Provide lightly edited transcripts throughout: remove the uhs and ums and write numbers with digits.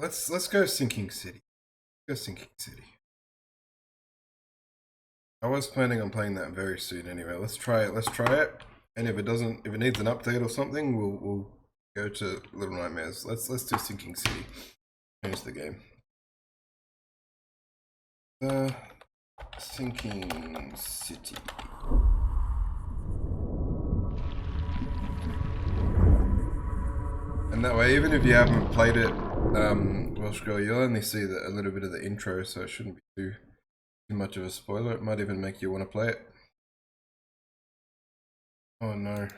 let's go Sinking City. Go Sinking City. I was planning on playing that very soon anyway. Let's try it. Let's try it. And if it needs an update or something, we'll go to Little Nightmares. Let's do Sinking City. Change the game. The Sinking City. And that way, even if you haven't played it, Welsh Girl, you'll only see a little bit of the intro, so it shouldn't be too much of a spoiler. It might even make you want to play it. Oh no.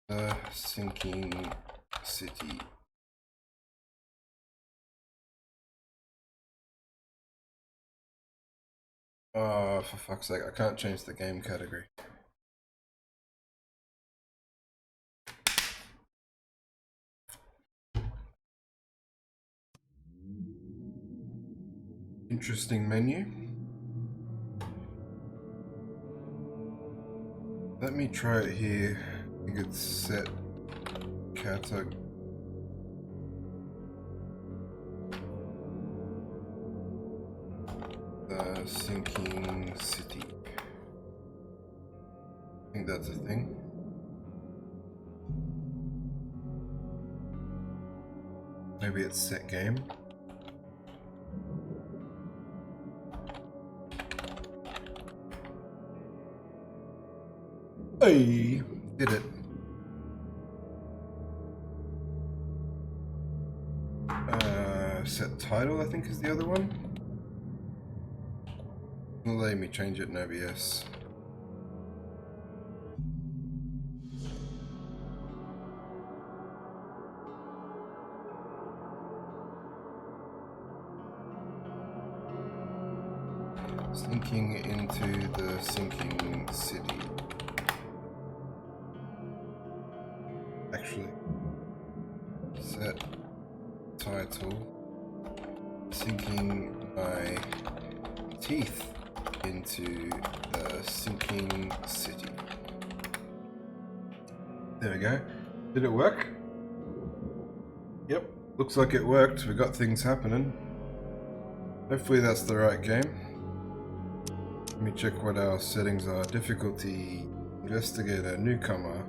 The Sinking City. Oh, for fuck's sake, I can't change the game category. Interesting menu. Let me try it here. I think it's set category. The Sinking City. I think that's a thing. Maybe it's set game. Hey, did it. Set title, I think, is the other one. Let me change it in OBS. Sinking into the Sinking City. Actually, set title. Sinking my teeth into the Sinking City. There we go. Did it work? Yep, looks like it worked. We got things happening. Hopefully that's the right game. Let me check what our settings are. Difficulty, investigator, newcomer.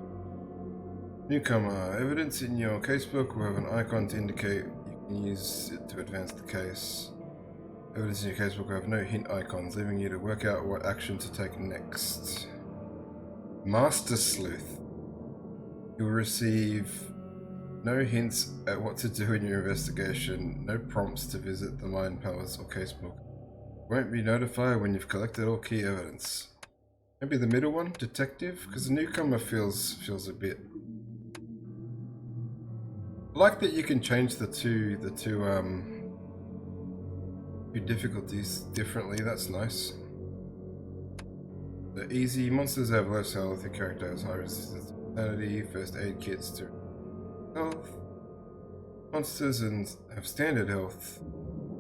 Newcomer, evidence in your casebook will have an icon to indicate you can use it to advance the case. Evidence in your casebook will have no hint icons, leaving you to work out what action to take next. Master Sleuth. You'll receive no hints at what to do in your investigation, no prompts to visit the Mind Palace or casebook. Won't be notified when you've collected all key evidence. Maybe the middle one, detective, because the newcomer feels a bit. I like that you can change the two difficulties differently. That's nice. The easy monsters have less health. The character has high resistance to insanity. First aid kits to health. Monsters have standard health.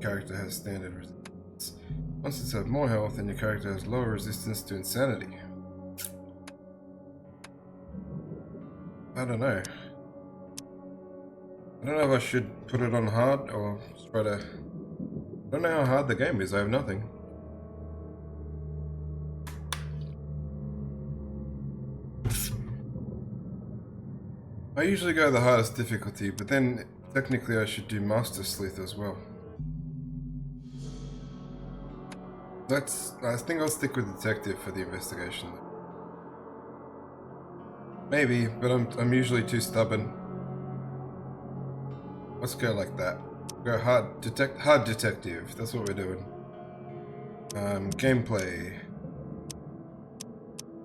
Character has standard resistance. Monsters have more health, and your character has lower resistance to insanity. I don't know. I don't know if I should put it on hard or try to. I don't know how hard the game is. I have nothing. I usually go the hardest difficulty, but then technically I should do Master Sleuth as well. I think I'll stick with Detective for the investigation. Maybe, but I'm usually too stubborn. Let's go like that. Go hard detective. That's what we're doing. Gameplay.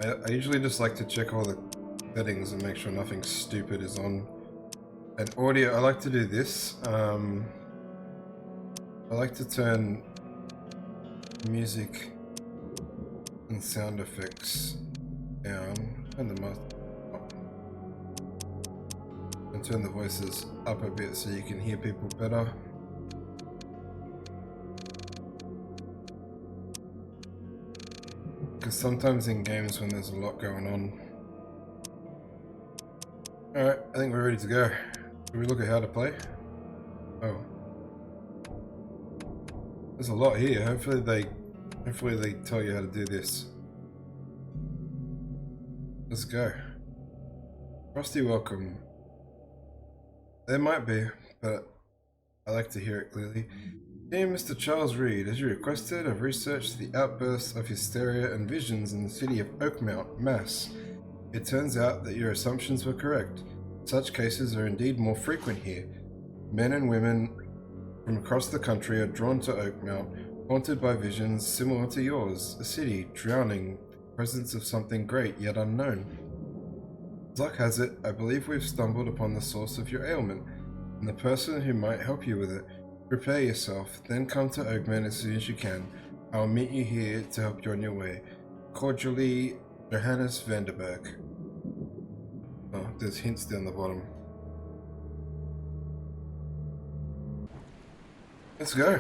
I usually just like to check all the settings and make sure nothing stupid is on. And audio, I like to do this. I like to turn music and sound effects down, and the master up, and turn the voices up a bit so you can hear people better. Because sometimes in games when there's a lot going on. Alright, I think we're ready to go. Should we look at how to play? Oh. There's a lot here. Hopefully they tell you how to do this. Let's go. Frosty welcome. There might be, but I like to hear it clearly. Dear Mr. Charles Reed, as you requested, I've researched the outbursts of hysteria and visions in the city of Oakmount, Mass. It turns out that your assumptions were correct. Such cases are indeed more frequent here. Men and women from across the country are drawn to Oakmount, haunted by visions similar to yours, a city drowning in the presence of something great yet unknown. As luck has it, I believe we've stumbled upon the source of your ailment, and the person who might help you with it. Prepare yourself, then come to Oakmount as soon as you can. I'll meet you here to help you on your way. Cordially, Johannes Vanderberg. Oh, there's hints down the bottom. Let's go.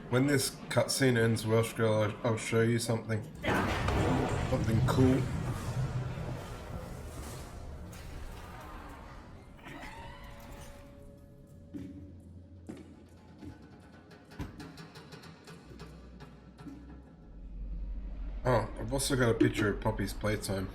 When this cutscene ends, Welsh Girl, I'll show you something. Something cool. Oh, I've also got a picture of Poppy's playtime.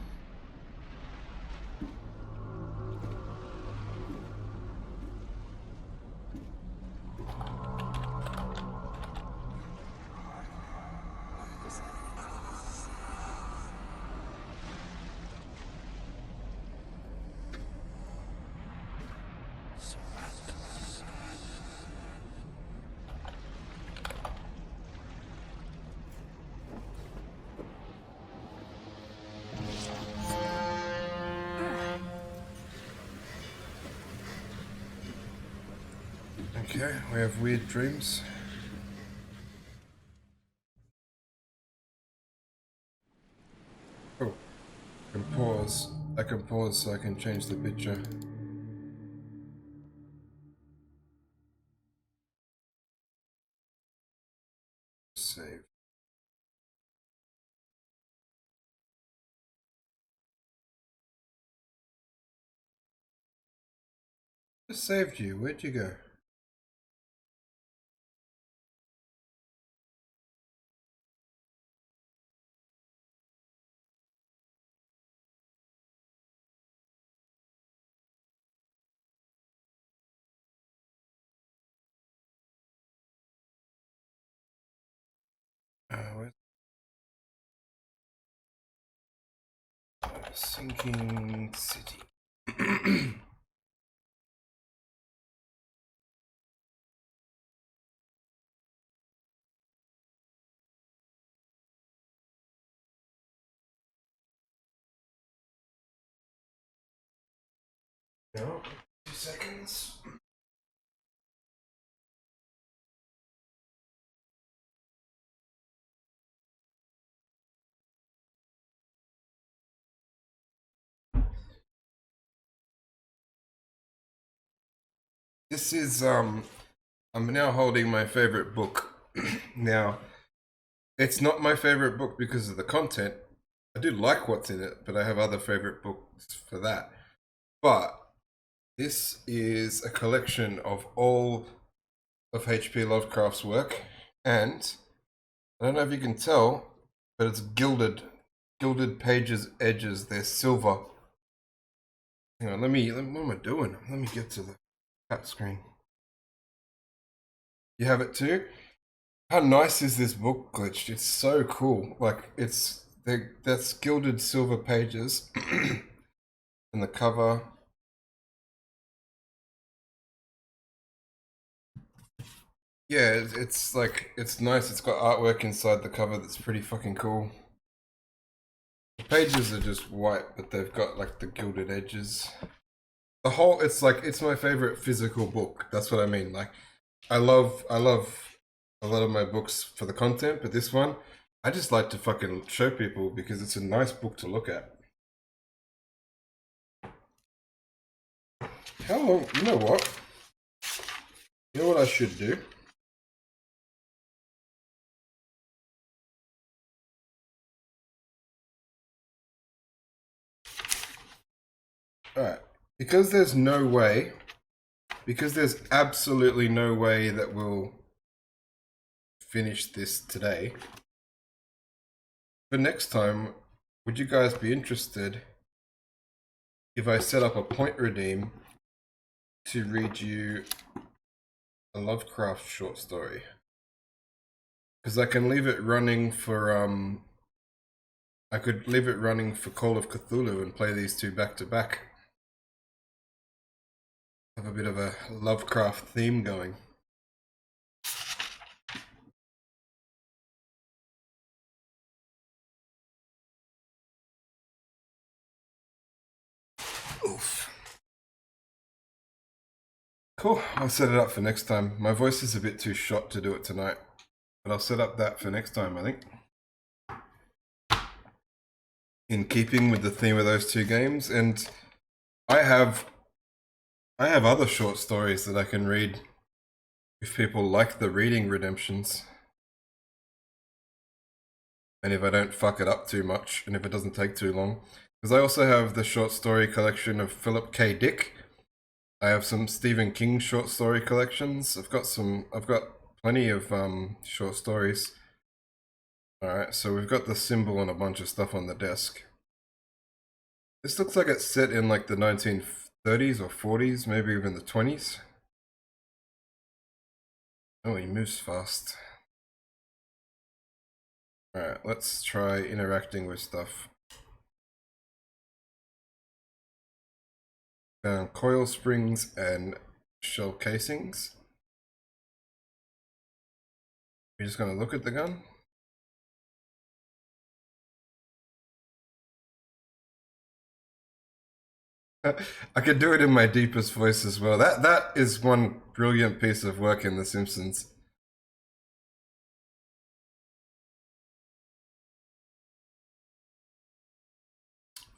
Okay, we have weird dreams. Oh, I can pause. I can pause so I can change the picture. Save. I saved you. Where'd you go? Where's Sinking City? No, 2 seconds. This is I'm now holding my favorite book. Now, it's not my favorite book because of the content. I do like what's in it, but I have other favorite books for that. But this is a collection of all of H.P. Lovecraft's work, and I don't know if you can tell, but it's gilded pages, edges. They're silver. Hang on, what am I doing? Let me get to the cut screen. You have it too? How nice is this book glitched? It's so cool. Like that's gilded silver pages and the cover. Yeah, it's like, it's nice. It's got artwork inside the cover that's pretty fucking cool. The pages are just white, but they've got like the gilded edges. The whole, it's like, it's my favorite physical book. That's what I mean. Like, I love a lot of my books for the content, but this one, I just like to fucking show people because it's a nice book to look at. How long? You know what? You know what I should do? Alright. Because there's no way, because there's absolutely no way that we'll finish this today. For next time, would you guys be interested if I set up a point redeem to read you a Lovecraft short story? Because I can leave it running for I could leave it running for Call of Cthulhu and play these two back to back. Have a bit of a Lovecraft theme going. Oof. Cool, I'll set it up for next time. My voice is a bit too shot to do it tonight, but I'll set up that for next time, I think. In keeping with the theme of those two games, and I have other short stories that I can read if people like the reading redemptions. And if I don't fuck it up too much, and if it doesn't take too long. Because I also have the short story collection of Philip K. Dick. I have some Stephen King short story collections. I've got plenty of short stories. Alright, so we've got the symbol and a bunch of stuff on the desk. This looks like it's set in like the 1930s or 40s, maybe even the 20s. Oh, he moves fast. Alright, let's try interacting with stuff. Coil springs and shell casings. We're just gonna look at the gun. I could do it in my deepest voice as well. That is one brilliant piece of work in The Simpsons.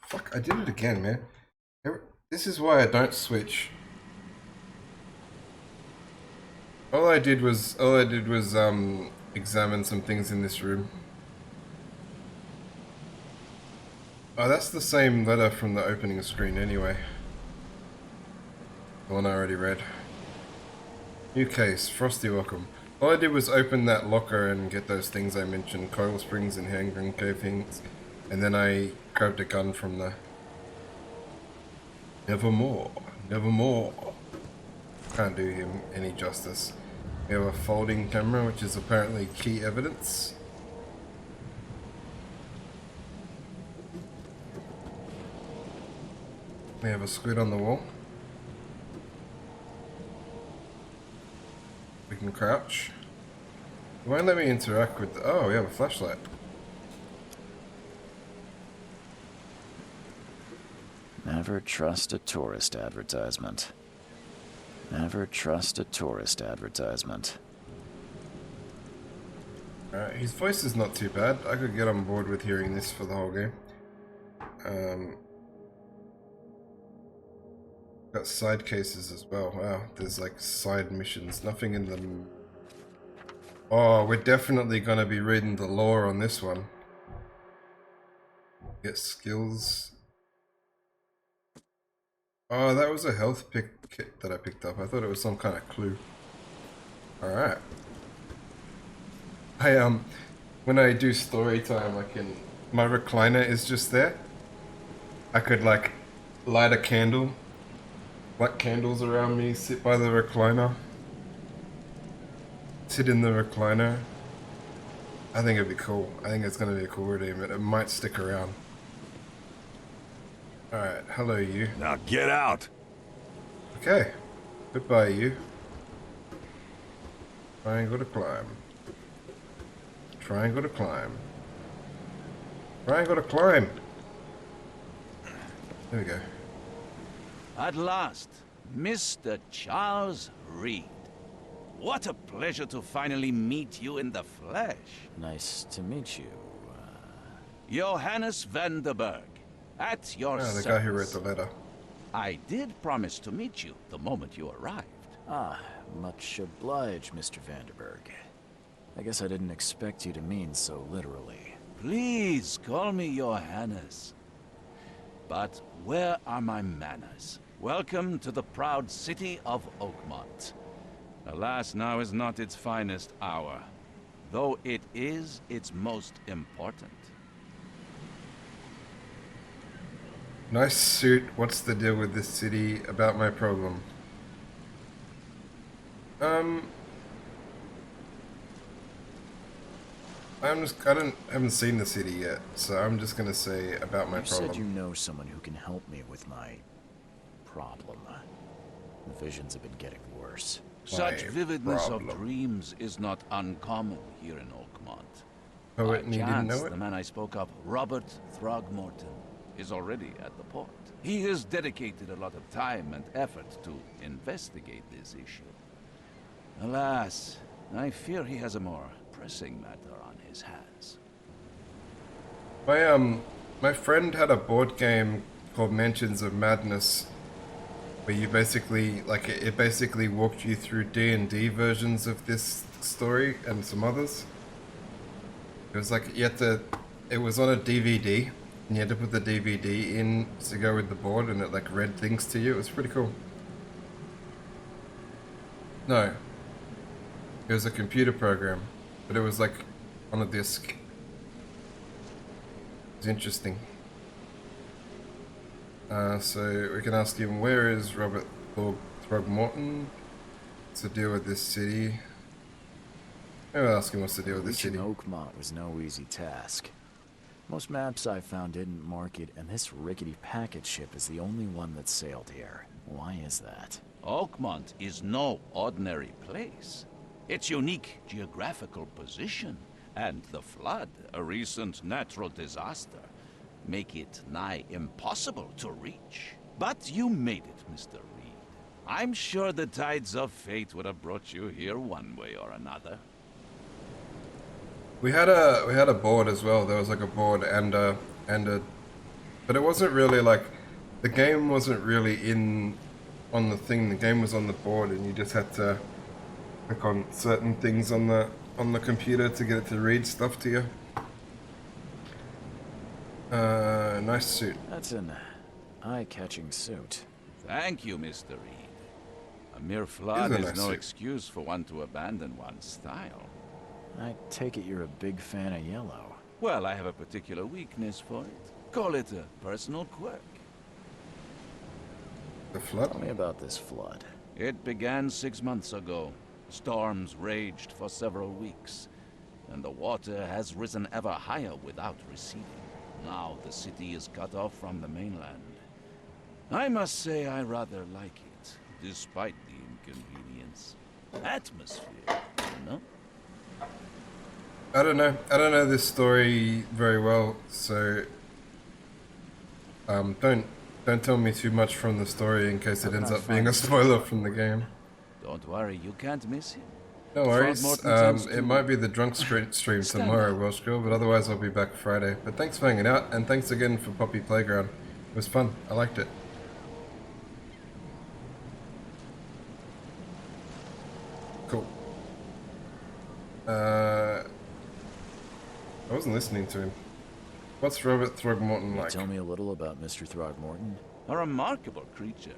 Fuck, I did it again, man. This is why I don't switch. All I did was examine some things in this room. Oh, that's the same letter from the opening screen anyway. The one I already read. New case, Frosty welcome. All I did was open that locker and get those things I mentioned, coil springs and handgun casings, and then I grabbed a gun from the... Nevermore, nevermore. Can't do him any justice. We have a folding camera, which is apparently key evidence. We have a squid on the wall. We can crouch. It won't let me interact with the... Oh, we have a flashlight. Never trust a tourist advertisement. Never trust a tourist advertisement. Alright, his voice is not too bad. I could get on board with hearing this for the whole game. Got side cases as well. Wow, there's like side missions. Nothing in them. Oh, we're definitely gonna be reading the lore on this one. Get skills. Oh, that was a health pick kit that I picked up. I thought it was some kind of clue. Alright. When I do story time, my recliner is just there. I could like light a candle, light candles around me, sit by the recliner, sit in the recliner. I think it'd be cool. I think it's gonna be a cool redeem, and it might stick around. Alright, hello you. Now get out! Okay. Goodbye you. Triangle to climb. Triangle to climb. Triangle to climb. There we go. At last, Mr. Charles Reed. What a pleasure to finally meet you in the flesh. Nice to meet you. Johannes van der Berg, at your Oh, the service. guy who wrote the letter. I did promise to meet you the moment you arrived. Ah, much obliged, Mr. Vanderberg. I guess I didn't expect you to mean so literally. Please call me Johannes. But where are my manners? Welcome to the proud city of Oakmont. Alas, now is not its finest hour, though it is its most important. Nice suit. What's the deal with this city? About my problem. haven't seen the city yet, so I'm just gonna say about my You problem. said you know someone who can help me with my problem. The visions have been getting worse. Such My vividness problem. of dreams is not uncommon here in Oakmont. Poet, By and you didn't chance, know it? the man I spoke of, Robert Throgmorton, is already at the port. He has dedicated a lot of time and effort to investigate this issue. Alas, I fear he has a more pressing matter on his hands. My friend had a board game called Mansions of Madness, where you basically, like, it basically walked you through D&D versions of this story and some others. It was like, it was on a DVD, and you had to put the DVD in to go with the board, and it, like, read things to you. It was pretty cool. No. It was a computer program, but it was, like, on a disc. It's interesting. So we can ask him, where is Robert Throgmorton? What's the deal with this city? Maybe I'll ask him what's the deal with this Reaching city. Oakmont was no easy task. Most maps I found didn't mark it, and this rickety packet ship is the only one that sailed here. Why is that? Oakmont is no ordinary place. Its unique geographical position and the flood, a recent natural disaster, make it nigh impossible to reach. But you made it, Mr. Reed. I'm sure the tides of fate would have brought you here one way or another. We had a board as well. There was like a board and a, but it wasn't really like, the game wasn't really on the thing. The game was on the board, and you just had to click on certain things on the computer to get it to read stuff to you. Nice suit. That's an eye-catching suit. Thank you, Mr. Reed. A mere flood Isn't is that no sick? excuse for one to abandon one's style. I take it you're a big fan of yellow. Well, I have a particular weakness for it. Call it a personal quirk. The flood. Tell me about this flood. It began 6 months ago. Storms raged for several weeks, and the water has risen ever higher without receding. Now the city is cut off from the mainland. I must say I rather like it, despite the inconvenience. Atmosphere, you know? I don't know this story very well, so don't tell me too much from the story in case it ends up being a spoiler from the game. Don't worry, you can't miss him. No worries. Throgmorton tends It to- might be the drunk stream Stand tomorrow, up. Welsh Girl, but otherwise I'll be back Friday. But thanks for hanging out, and thanks again for Poppy Playground. It was fun. I liked it. Cool. I wasn't listening to him. What's Robert Throgmorton Can you like? tell me a little about Mr. Throgmorton? A remarkable creature.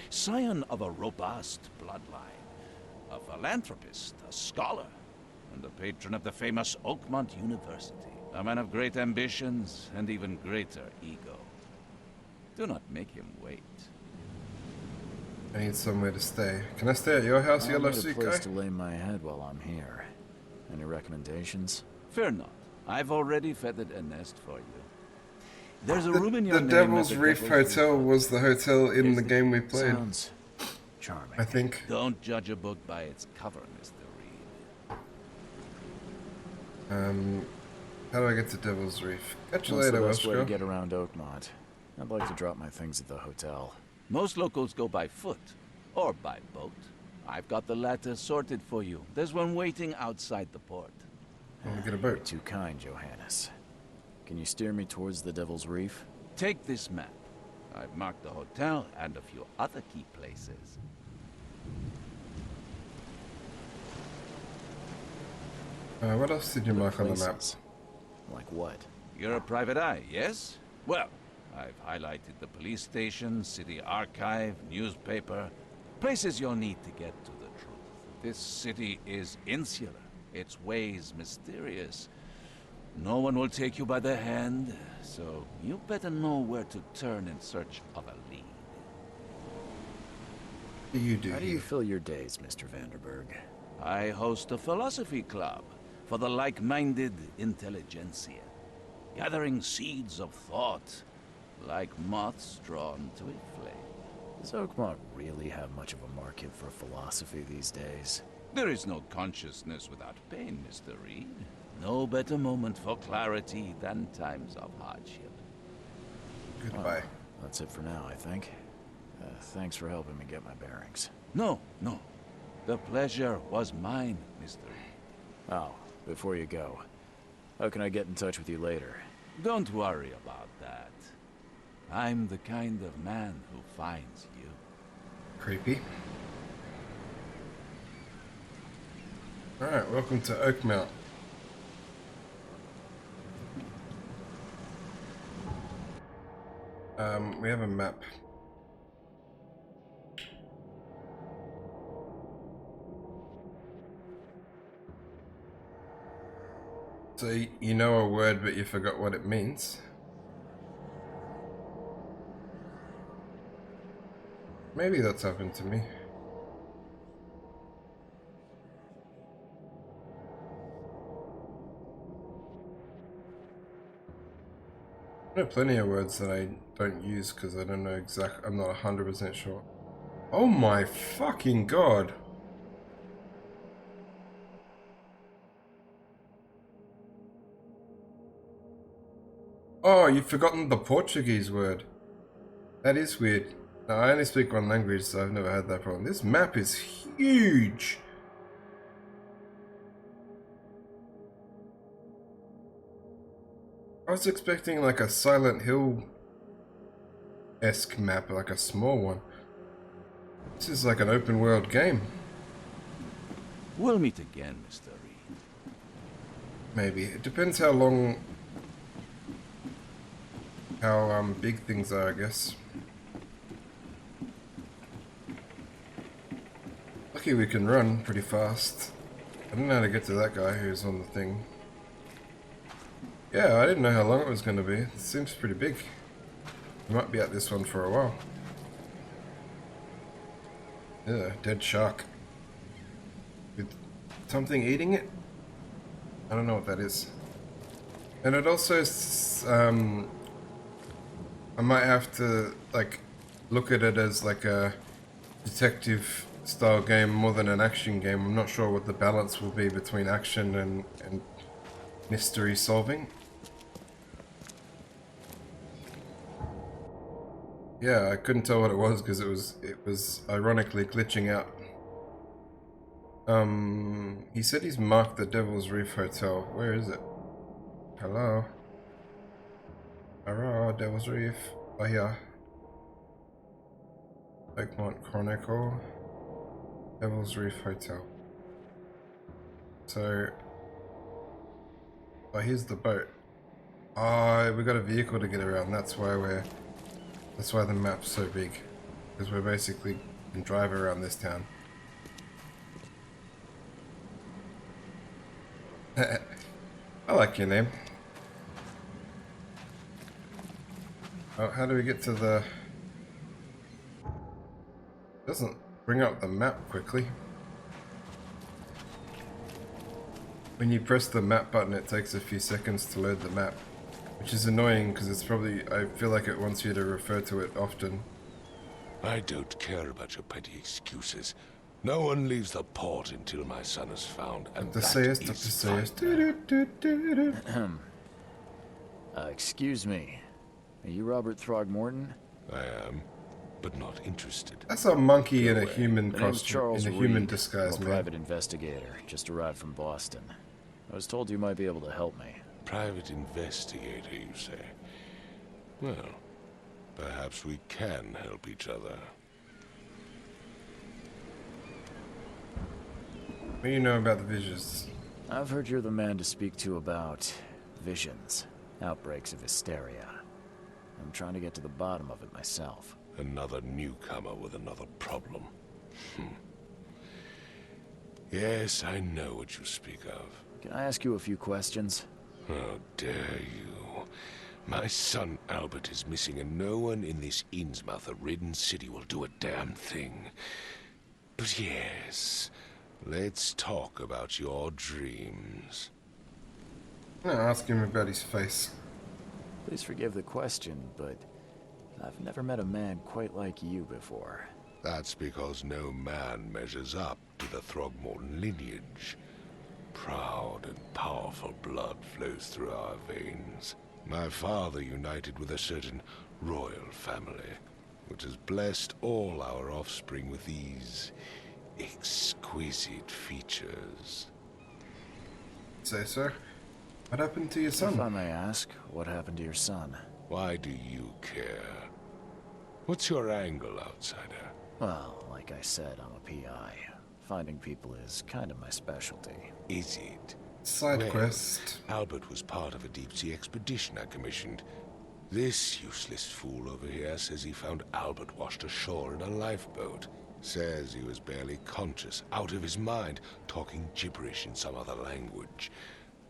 Scion of a robust bloodline. A philanthropist, a scholar, and a patron of the famous Oakmont University. A man of great ambitions and even greater ego. Do not make him wait. I need somewhere to stay. Can I stay at your house, I Yellow need a Suit place Guy? to lay my head while I'm here. Any recommendations? Fear not. I've already feathered a nest for you. There's a room in The your name Devil's at the Reef Devil's Hotel Reef. was the hotel in the game we played, Sounds charming. I think. Don't judge a book by its cover, Mr. Reed. How do I get to Devil's Reef? Catch you What's later, the best way to Welshko. get around Oakmont? I'd like to drop my things at the hotel. Most locals go by foot or by boat. I've got the latter sorted for you. There's one waiting outside the port. I want to get a You're boat. too kind, Johannes. Can you steer me towards the Devil's Reef? Take this map. I've marked the hotel and a few other key places. What else did you mark on the map? Places. Like what? You're a private eye, yes? Well, I've highlighted the police station, city archive, newspaper. Places you'll need to get to the truth. This city is insular. Its ways mysterious. No one will take you by the hand, so you better know where to turn in search of a lead. What do you do How do you here? fill your days, Mr. Vanderberg? I host a philosophy club for the like-minded intelligentsia, gathering seeds of thought like moths drawn to a flame. Does Oakmont really have much of a market for philosophy these days? There is no consciousness without pain, Mr. Reed. No better moment for clarity than times of hardship. Goodbye. That's it for now, I think. Thanks for helping me get my bearings. No, no. The pleasure was mine, Mr. Reed. Oh, before you go, how can I get in touch with you later? Don't worry about that. I'm the kind of man who finds you. Creepy. Alright, welcome to Oakmount. We have a map. So you know a word but you forgot what it means. Maybe that's happened to me. I know plenty of words that I don't use because I don't know exact. I'm not 100% sure. Oh my fucking god! Oh, you've forgotten the Portuguese word. That is weird. No, I only speak one language, so I've never had that problem. This map is huge! I was expecting like a Silent Hill-esque map, like a small one. This is like an open world game. We'll meet again, Mr. Reed. Maybe. It depends how long... how big things are, I guess. Lucky we can run pretty fast. I don't know how to get to that guy who's on the thing. Yeah, I didn't know how long it was going to be. It seems pretty big. We might be at this one for a while. Yeah, dead shark. With something eating it? I don't know what that is. And it also, I might have to, like, look at it as like a detective style game more than an action game. I'm not sure what the balance will be between action and mystery solving. Yeah, I couldn't tell what it was because it was ironically glitching out. He said he's marked the Devil's Reef Hotel. Where is it? Hello? Hello, Devil's Reef. Oh, here. Oakmont Chronicle. Devil's Reef Hotel. So... oh, here's the boat. Oh, we got a vehicle to get around. That's why the map's so big. Because we're basically can drive around this town. I like your name. Oh, how do we get to the... doesn't bring up the map quickly. When you press the map button, it takes a few seconds to load the map. Which is annoying because it's probably... I feel like it wants you to refer to it often. I don't care about your petty excuses. No one leaves the port until my son is found, and Dr. that Sayers, is Dr. Sayers. final. Excuse me. Are you Robert Throgmorton? I am, but not interested. That's a monkey in a human My name's costume, Charles in a human Reed. disguise, I'm a man. private investigator. Just arrived from Boston. I was told you might be able to help me. Private investigator, you say? Well, perhaps we can help each other. What do you know about the visions? I've heard you're the man to speak to about visions, outbreaks of hysteria. I'm trying to get to the bottom of it myself. Another newcomer with another problem. Yes, I know what you speak of. Can I ask you a few questions? How dare you? My son Albert is missing, and no one in this Innsmouth-ridden city will do a damn thing. But yes, let's talk about your dreams. I'm gonna ask him about his face. Please forgive the question, but I've never met a man quite like you before. That's because no man measures up to the Throgmorton lineage. Proud and powerful blood flows through our veins. My father united with a certain royal family, which has blessed all our offspring with these exquisite features. Say so. What happened to your If I son? may ask, what happened to your son? Why do you care? What's your angle, outsider? Well, like I said, I'm a PI. Finding people is kind of my specialty. Is it? Side Well, quest. Albert was part of a deep-sea expedition I commissioned. This useless fool over here says he found Albert washed ashore in a lifeboat. Says he was barely conscious, out of his mind, talking gibberish in some other language.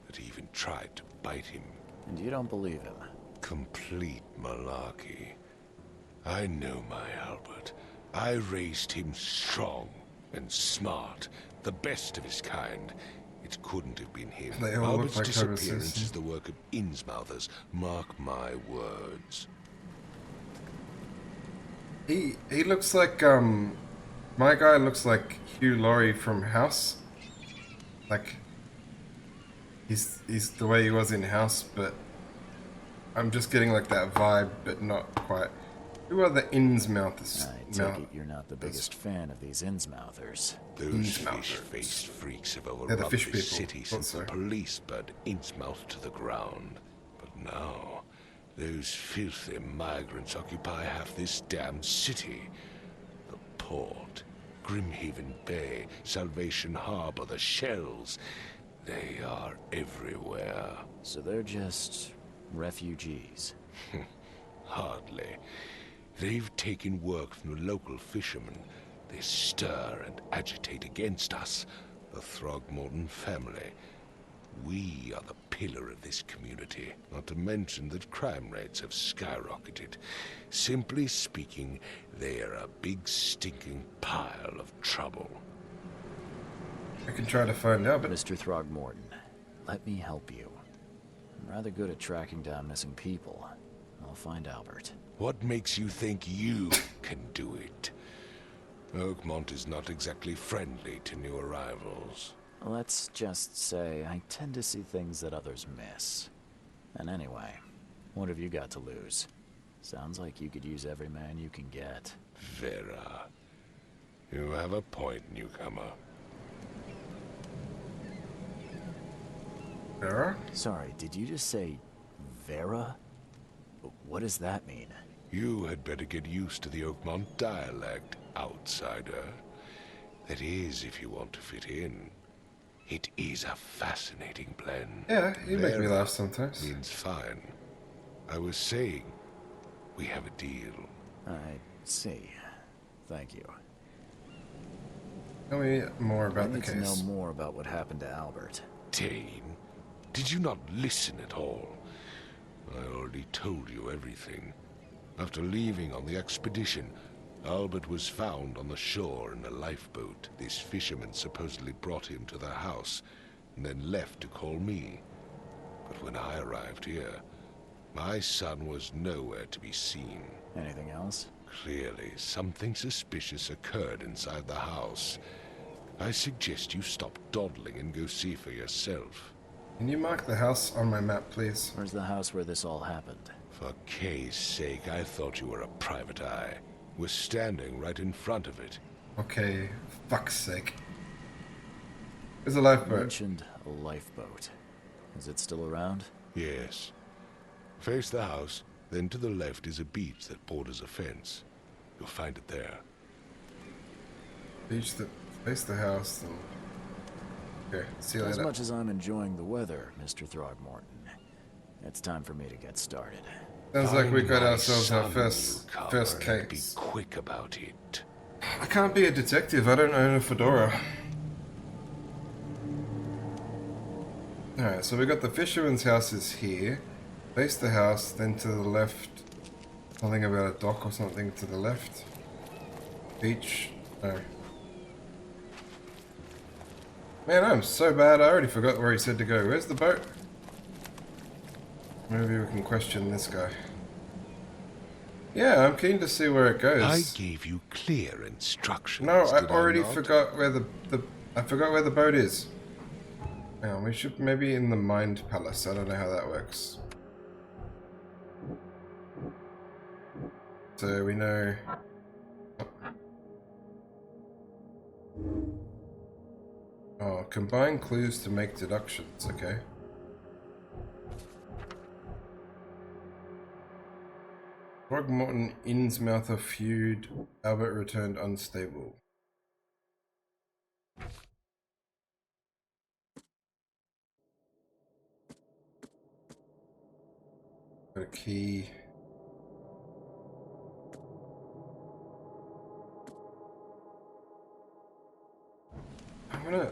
That he even tried to bite him. And you don't believe him? Complete malarkey. I know my Albert. I raised him strong and smart, the best of his kind. It couldn't have been him. They all look Albert's like disappearance Harris's. is the work of Innsmouthers. Mark my words. He looks like my guy looks like Hugh Laurie from House. Like he's the way he was in House, but I'm just getting like that vibe, but not quite. Who are the Innsmouthers? I take it you're not the biggest fan of these Innsmouthers. Those Innsmouthers. fish-faced freaks have the overrun fish this people. city Thought since the so. police burned Innsmouth to the ground. But now, those filthy migrants occupy half this damn city. The port, Grimhaven Bay, Salvation Harbor, the Shells. They are everywhere. So they're just refugees. Hardly. They've taken work from the local fishermen. They stir and agitate against us, the Throgmorton family. We are the pillar of this community, not to mention that crime rates have skyrocketed. Simply speaking, they are a big stinking pile of trouble. I can try to find out, but Mr. Throgmorton, let me help you. I'm rather good at tracking down missing people. I'll find Albert. What makes you think you can do it? Oakmont is not exactly friendly to new arrivals. Let's just say I tend to see things that others miss. And anyway, what have you got to lose? Sounds like you could use every man you can get. Vera. You have a point, newcomer. Vera? Sorry, did you just say Vera? What does that mean? You had better get used to the Oakmont dialect, outsider. That is, if you want to fit in. It is a fascinating blend. Yeah, you make me Vera laugh sometimes. means fine. I was saying, we have a deal. I see. Thank you. Tell me more I about the need to know case. more about what happened to Albert. Dane, did you not listen at all? I already told you everything. After leaving on the expedition, Albert was found on the shore in a lifeboat. This fisherman supposedly brought him to their house, and then left to call me. But when I arrived here, my son was nowhere to be seen. Anything else? Clearly, something suspicious occurred inside the house. I suggest you stop dawdling and go see for yourself. Can you mark the house on my map, please? Where's the house where this all happened? For Kay's sake, I thought you were a private eye. We're standing right in front of it. Okay, fuck's sake. There's a You lifeboat. mentioned a lifeboat. Is it still around? Yes. Face the house, then to the left is a beach that borders a fence. You'll find it there. Beach that face the house. And... Okay, see you As later. much as I'm enjoying the weather, Mr. Throgmorton, it's time for me to get started. Sounds like we got My ourselves our son first will cover and case. Be quick about it. I can't be a detective. I don't own a fedora. Alright, so we got the fisherman's house is here. Face the house, then to the left. Something about a dock or something to the left. Beach. No. Man, I'm so bad. I already forgot where he said to go. Where's the boat? Maybe we can question this guy. Yeah, I'm keen to see where it goes. I gave you clear instructions. No, I did already not? forgot where I forgot where the boat is. Hang on, we should maybe in the Mind Palace. I don't know how that works. So we know. Oh, combine clues to make deductions. Okay. Throgmorton, Innsmouther feud. Albert returned unstable. Got a key. I'm gonna.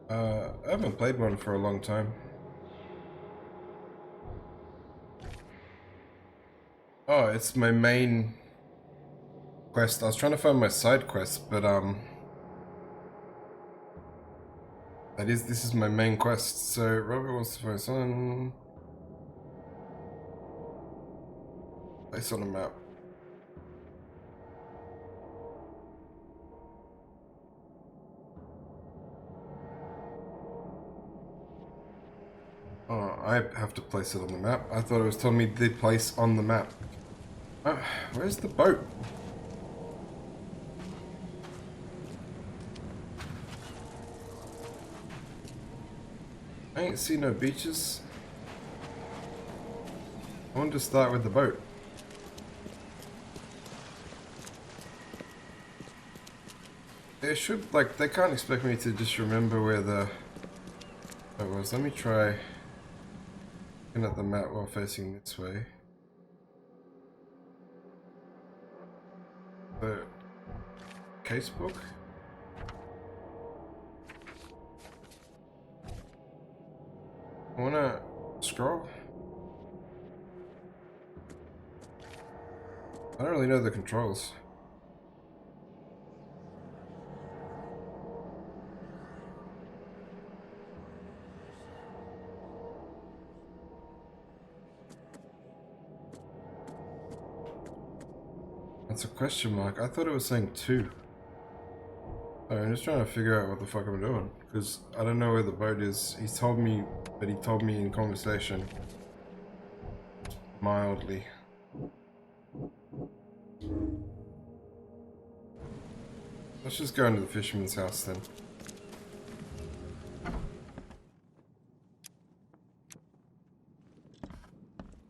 I haven't played one for a long time. Oh, it's my main quest. I was trying to find my side quest, but this is my main quest. So Robert wants to find son. Place on a map. Oh, I have to place it on the map. I thought it was telling me the place on the map. Where's the boat? I ain't seen no beaches. I want to start with the boat. They should, like, they can't expect me to just remember where the boat was. Let me try looking at the map while facing this way. The casebook? I wanna scroll? I don't really know the controls. That's a question mark. I thought it was saying 2. Sorry, I'm just trying to figure out what the fuck I'm doing. Because I don't know where the boat is. He's told me, but he told me in conversation. Mildly. Let's just go into the fisherman's house then.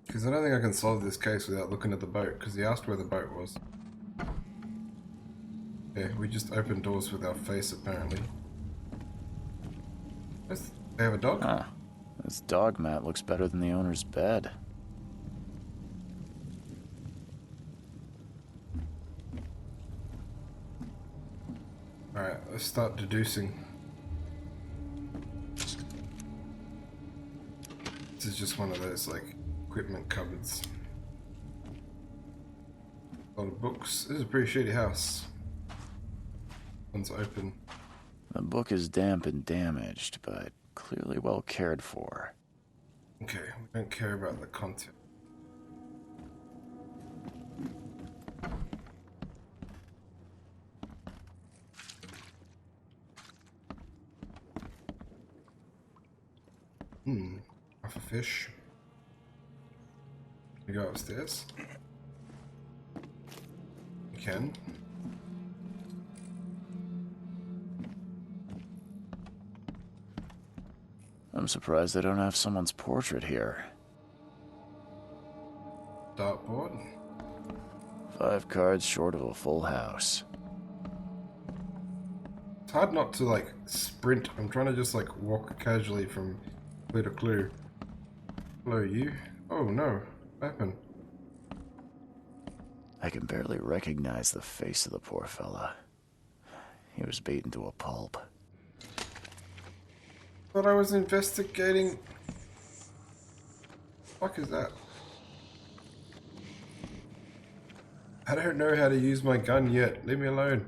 Because I don't think I can solve this case without looking at the boat, because he asked where the boat was. Yeah, we just opened doors with our face, apparently. They have a dog? Ah, this dog mat looks better than the owner's bed. Alright, let's start deducing. This is just one of those, like, equipment cupboards. A lot of books. This is a pretty shitty house. One's open. The book is damp and damaged, but clearly well cared for. Okay, we don't care about the content. Half a fish. We go upstairs. We can. I'm surprised they don't have someone's portrait here. Dartboard. 5 cards short of a full house. It's hard not to like sprint. I'm trying to just like walk casually from clue to clue. Hello, you. Oh no, what happened? I can barely recognize the face of the poor fella. He was beaten to a pulp. Thought I was investigating. Fuck is that? I don't know how to use my gun yet. Leave me alone.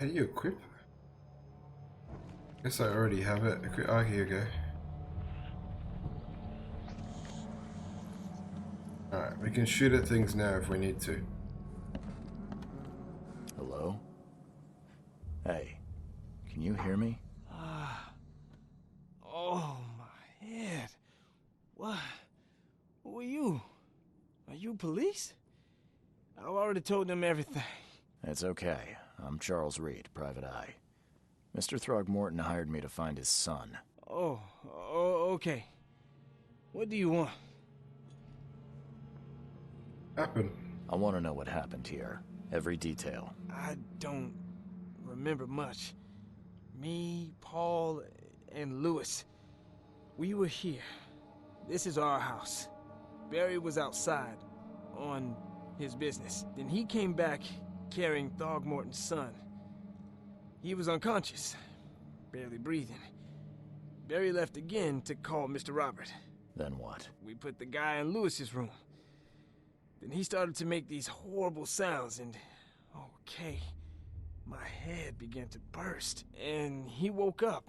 How do you equip? Guess I already have it. Oh, here you go. Alright, we can shoot at things now if we need to. Hello? Hey, can you hear me? Oh, my head. What? Who are you? Are you police? I've already told them everything. It's okay. I'm Charles Reed, Private Eye. Mr. Throgmorton hired me to find his son. Oh, okay. What do you want? Happen. I want to know what happened here. Every detail. I don't remember much. Me, Paul, and Lewis. We were here. This is our house. Barry was outside, on his business. Then he came back carrying Throgmorton's son. He was unconscious, barely breathing. Barry left again to call Mr. Robert. Then what? We put the guy in Lewis's room. Then he started to make these horrible sounds and... okay, my head began to burst. And he woke up.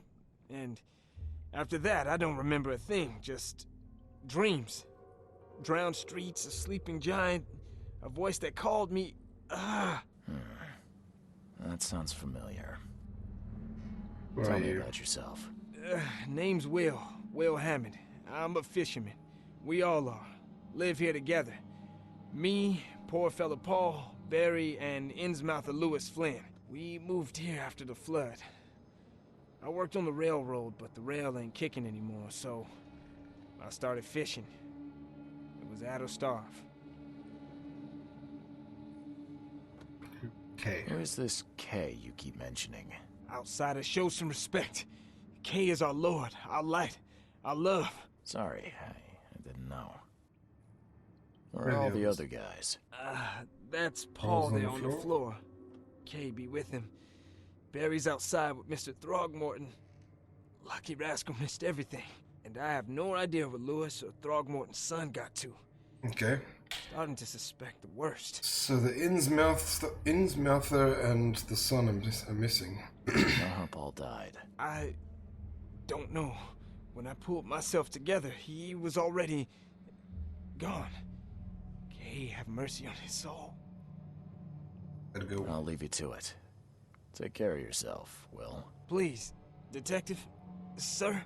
And after that, I don't remember a thing, just dreams. Drowned streets, a sleeping giant, a voice that called me... That sounds familiar. Who Tell are me you? about yourself. Name's Will Hammond. I'm a fisherman. We all are. Live here together. Me, poor fella Paul, Barry, and Innsmouther Lewis Flynn. We moved here after the flood. I worked on the railroad, but the rail ain't kicking anymore, so I started fishing. It was add or starve. Okay. Who is this K you keep mentioning? Outsiders, show some respect. K is our lord, our light, our love. Sorry, I didn't know. Where are all the other guys? That's Paul Paul's on there the on the floor. K be with him. Barry's outside with Mr. Throgmorton. Lucky rascal missed everything. And I have no idea what Lewis or Throgmorton's son got to. Okay. Starting to suspect the worst. So the Innsmouther and the son are missing. Know how Paul died. I don't know. When I pulled myself together, he was already gone. K have mercy on his soul. Gotta go. I'll leave you to it. Take care of yourself, Will. Please, detective, sir,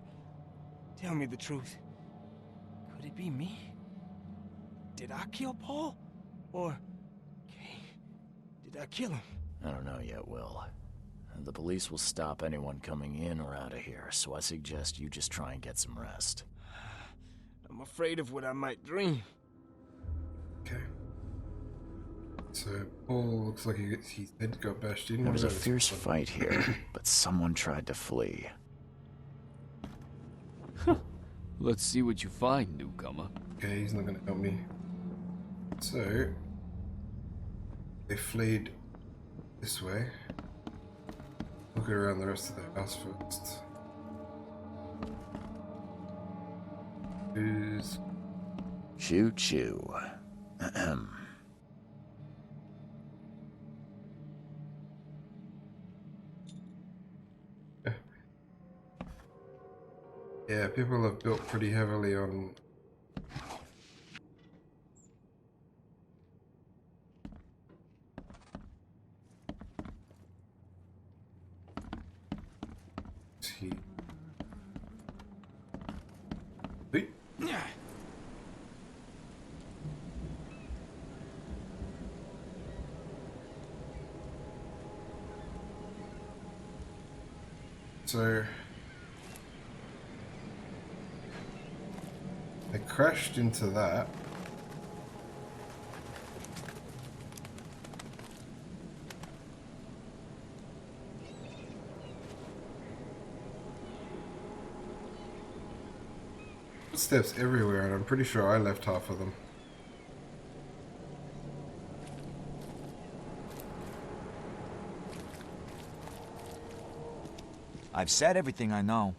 tell me the truth. Could it be me? Did I kill Paul? Or, K, did I kill him? I don't know yet, Will. The police will stop anyone coming in or out of here, so I suggest you just try and get some rest. I'm afraid of what I might dream. Okay. So Paul looks like his head got bashed in. There was a What about fierce his- fight here, but someone tried to flee. Let's see what you find, newcomer. Okay, he's not gonna help me. So they fled this way. Look around the rest of the house first. Who's... Choo choo. Yeah, people have built pretty heavily on... heat. Wait. So... I crashed into that. Footsteps everywhere, and I'm pretty sure I left half of them. I've said everything I know.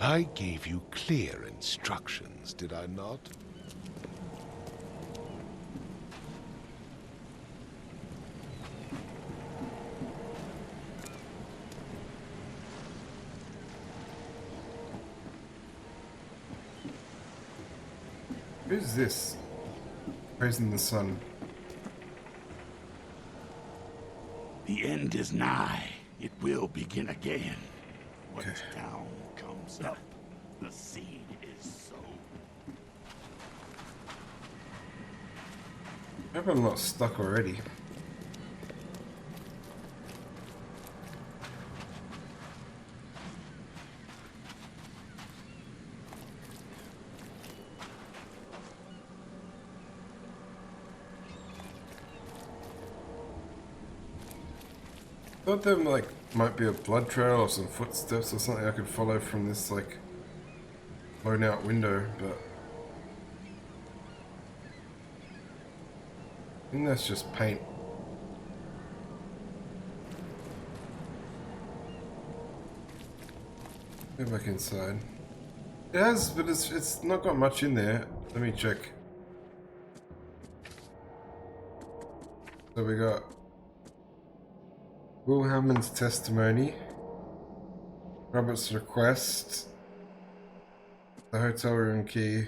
I gave you clear instructions, did I not? Who's this? Praising the sun. The end is nigh. It will begin again. What Okay. down comes up, the seed is sown. I hope I'm not stuck already. Thought there like might be a blood trail or some footsteps or something I could follow from this like blown out window, but I think that's just paint. Go back inside. It has, but it's not got much in there. Let me check. So we got Will Hammond's testimony, Robert's request, the hotel room key,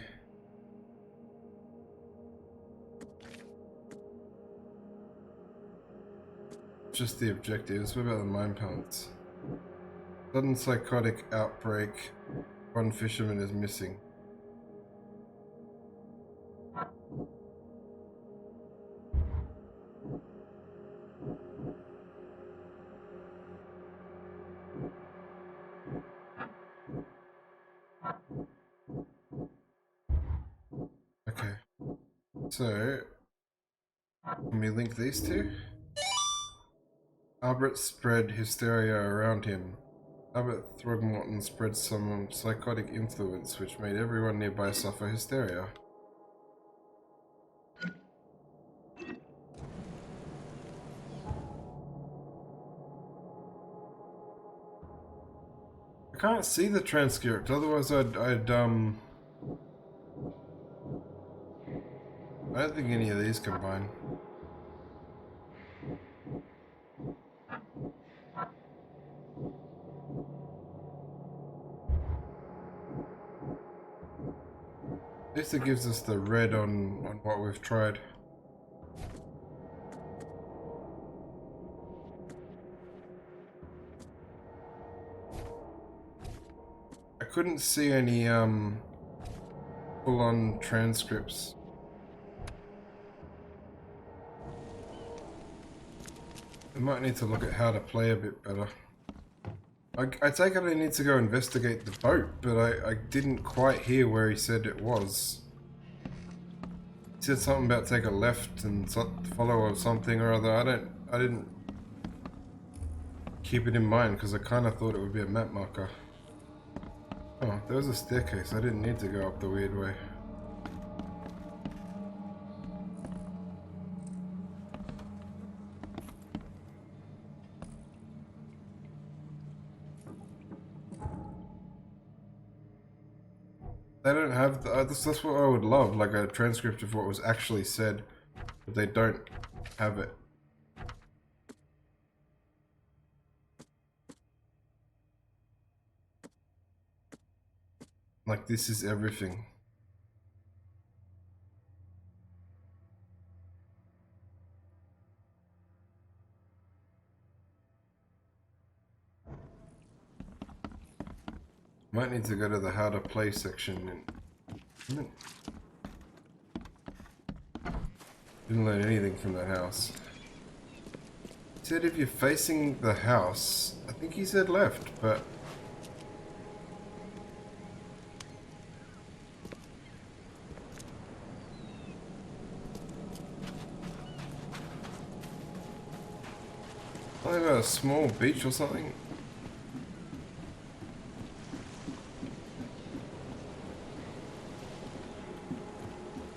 just the objectives. What about the mine pellets? Sudden psychotic outbreak. One fisherman is missing. Okay. So, can we link these two? Albert spread hysteria around him. Albert Throgmorton spread some psychotic influence which made everyone nearby suffer hysteria. I can't see the transcript, otherwise I don't think any of these combine. At least it gives us the red on what we've tried. I couldn't see any full-on transcripts. I might need to look at how to play a bit better. I take it I need to go investigate the boat, but I didn't quite hear where he said it was. He said something about take a left and follow or something or other. I didn't keep it in mind because I kind of thought it would be a map marker. Oh, there was a staircase. I didn't need to go up the weird way. they don't have that's what I would love, like a transcript of what was actually said, but they don't have it. Like, this is everything. Might need to go to the how to play section and didn't learn anything from that house. He said if you're facing the house, I think he said left, but something about a small beach or something.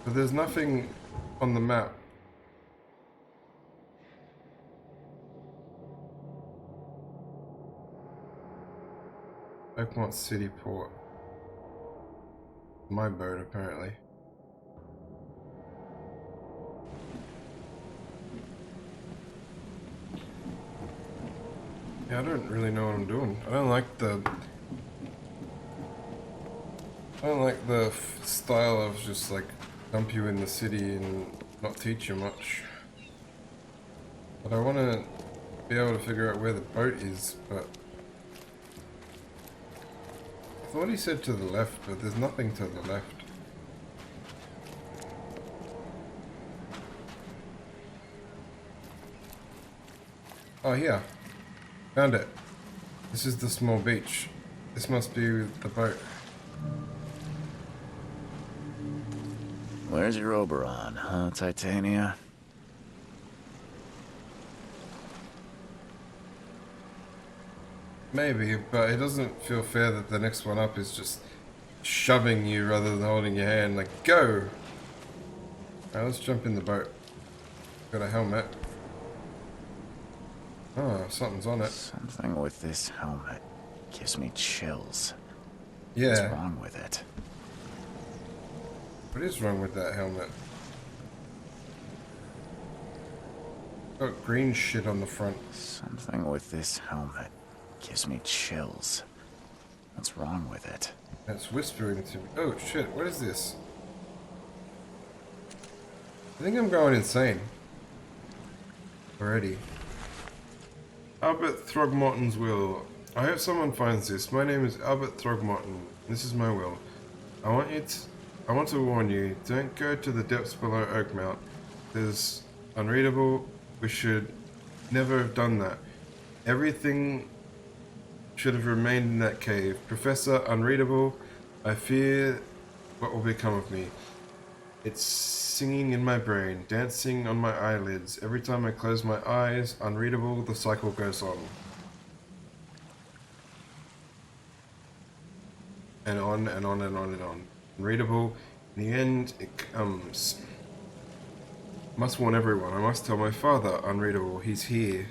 But there's nothing on the map. Oakmont City Port. My boat, apparently. Yeah, I don't really know what I'm doing. I don't like the style of just like dump you in the city and not teach you much. But I want to be able to figure out where the boat is, but I thought he said to the left, but there's nothing to the left. Oh, here. Found it. This is the small beach. This must be the boat. Where's your Oberon, huh, Titania? Maybe, but it doesn't feel fair that the next one up is just shoving you rather than holding your hand. Like, go! Alright, let's jump in the boat. Got a helmet. Oh, something's on it. Something with this helmet gives me chills. Yeah. What's wrong with it? What is wrong with that helmet? Got green shit on the front. Something with this helmet gives me chills. What's wrong with it? It's whispering to me. Oh shit, what is this? I think I'm going insane. Already. Albert Throgmorton's will. I hope someone finds this. My name is Albert Throgmorton. This is my will. I want to warn you, don't go to the depths below Oakmount. There's unreadable. We should never have done that. Everything should have remained in that cave. Professor Unreadable, I fear what will become of me. It's singing in my brain, dancing on my eyelids. Every time I close my eyes, Unreadable, the cycle goes on. And on and on and on and on. Unreadable, in the end, it comes. Must warn everyone. I must tell my father, Unreadable, he's here.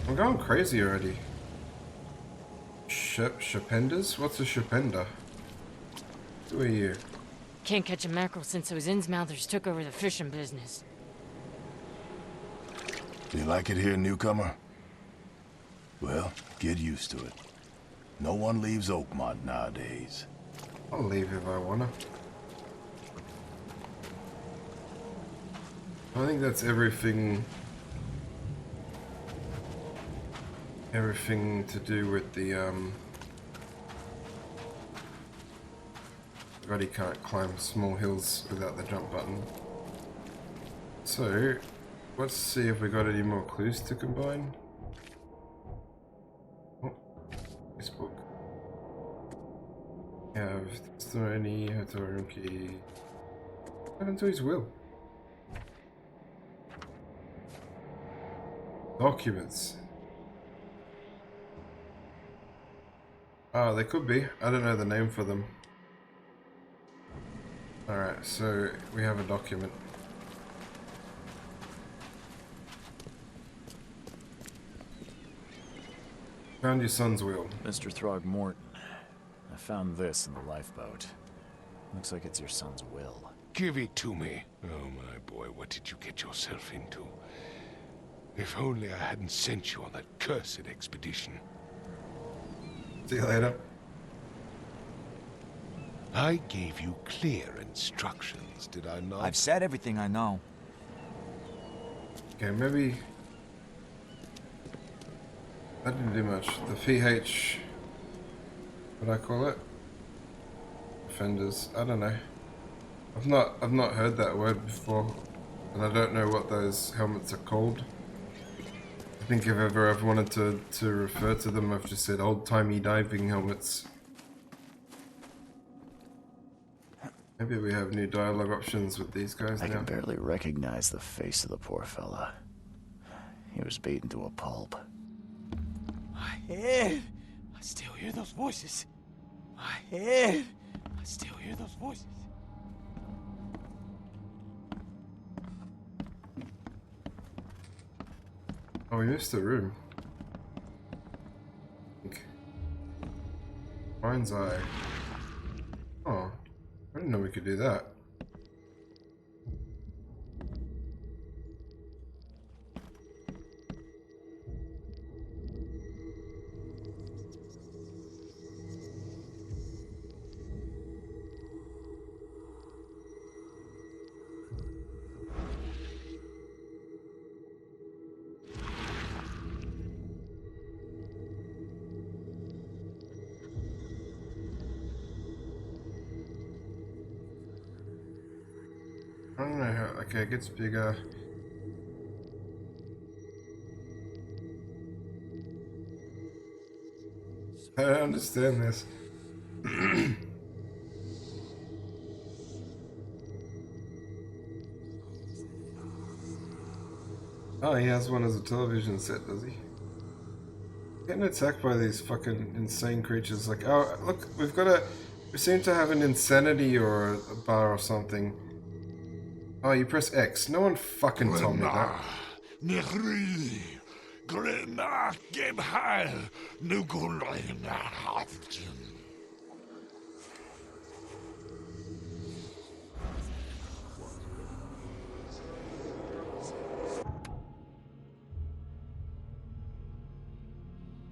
I'm going crazy already. Shapendas? What's a shapenda? Who are you? Can't catch a mackerel since those Innsmouthers took over the fishing business. Do you like it here, newcomer? Well, get used to it. No one leaves Oakmont nowadays. I'll leave if I wanna. I think that's everything. Everything to do with the God, he can't climb small hills without the jump button. So, let's see if we got any more clues to combine. Oh, this book. Have any hotel room key. What happened to his will? Documents. Oh, they could be. I don't know the name for them. Alright, so we have a document. Found your son's wheel. Mr. Throgmorton, I found this in the lifeboat. Looks like it's your son's will. Give it to me. Oh, my boy, what did you get yourself into? If only I hadn't sent you on that cursed expedition. See you later. I gave you clear instructions, did I not? I've said everything I know. Okay, maybe... That didn't do much. The PH... What do I call it? Offenders. I don't know. I've not heard that word before. And I don't know what those helmets are called. I think if ever I've wanted to refer to them, I've just said old-timey diving helmets. Maybe we have new dialogue options with these guys now. I can barely recognize the face of the poor fella. He was beaten to a pulp. My head! I still hear those voices. My head! I still hear those voices. Oh, we missed a room. Mind's Eye. Oh, I didn't know we could do that. I don't know how. Okay, it gets bigger. I don't understand this. Oh, he has one as a television set, does he? Getting attacked by these fucking insane creatures. Like, oh, look, we seem to have an insanity or a bar or something. Oh, you press X. No one fucking told me that.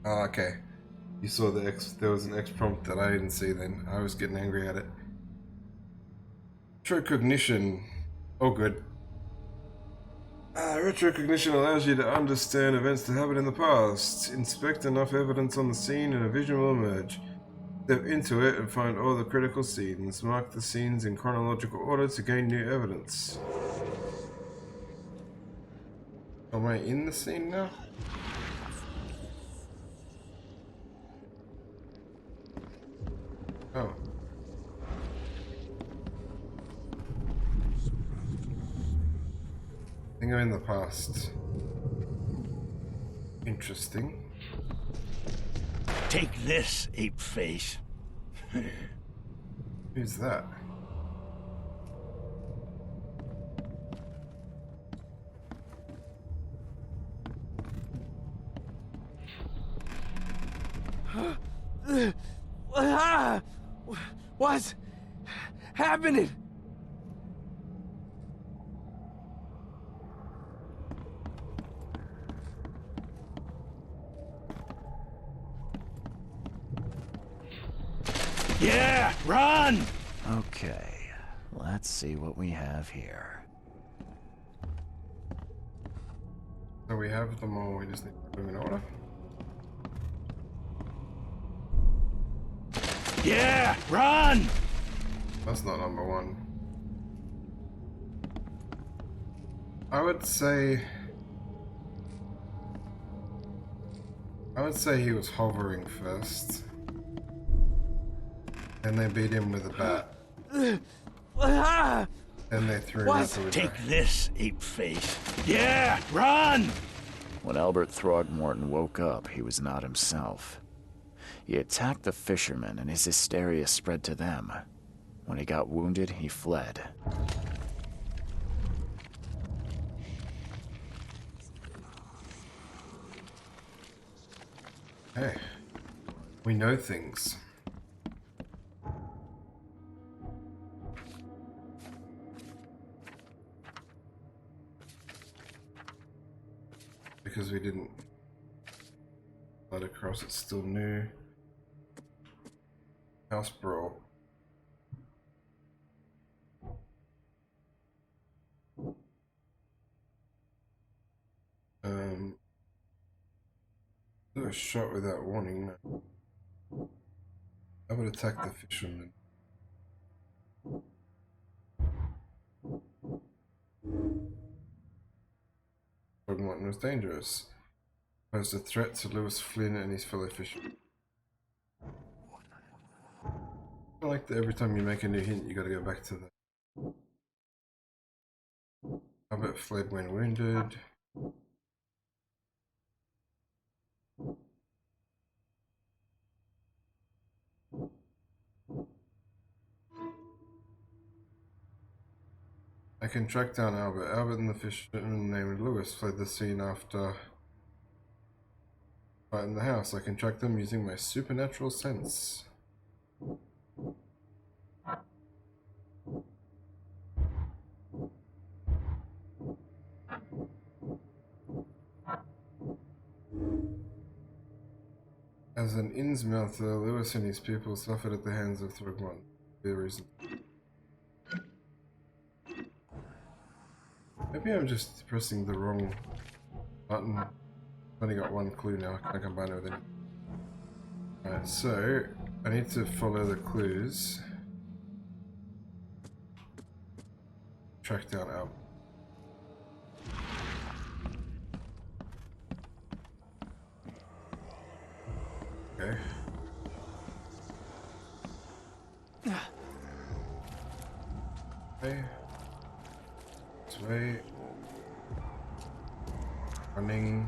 Oh, okay. You saw the X. There was an X prompt that I didn't see then. I was getting angry at it. Retrocognition. Oh, good. Retrocognition allows you to understand events that happened in the past. Inspect enough evidence on the scene and a vision will emerge. Step into it and find all the critical scenes. Mark the scenes in chronological order to gain new evidence. Am I in the scene now? Oh. I think I'm in the past. Interesting. Take this, ape face. Who's that? What's happening? Yeah, run! Okay, let's see what we have here. So we have them all, we just need to put them in order. Yeah, run! That's not number one. I would say he was hovering first. And they beat him with a bat. Then they threw him out the window. Take this, ape face. Yeah, run! When Albert Throgmorton woke up, he was not himself. He attacked the fishermen and his hysteria spread to them. When he got wounded, he fled. Hey, we know things. Because we didn't let across, it's still new. House brawl. Do a shot without warning. I would attack the fisherman. Throgmorton was dangerous. Posed a threat to Lewis Flynn and his fellow fishermen. I like that every time you make a new hint, you gotta go back to the. Albert fled when wounded. I can track down Albert. Albert and the fisherman named Lewis fled the scene after fighting the house. I can track them using my supernatural sense. As an Innsmouther, Lewis and his people suffered at the hands of Throgmorton. For reason. Maybe I'm just pressing the wrong button. I've only got one clue now. I can't combine it with it. Alright, so I need to follow the clues. Track down Albert. Okay. Okay. This way. Running.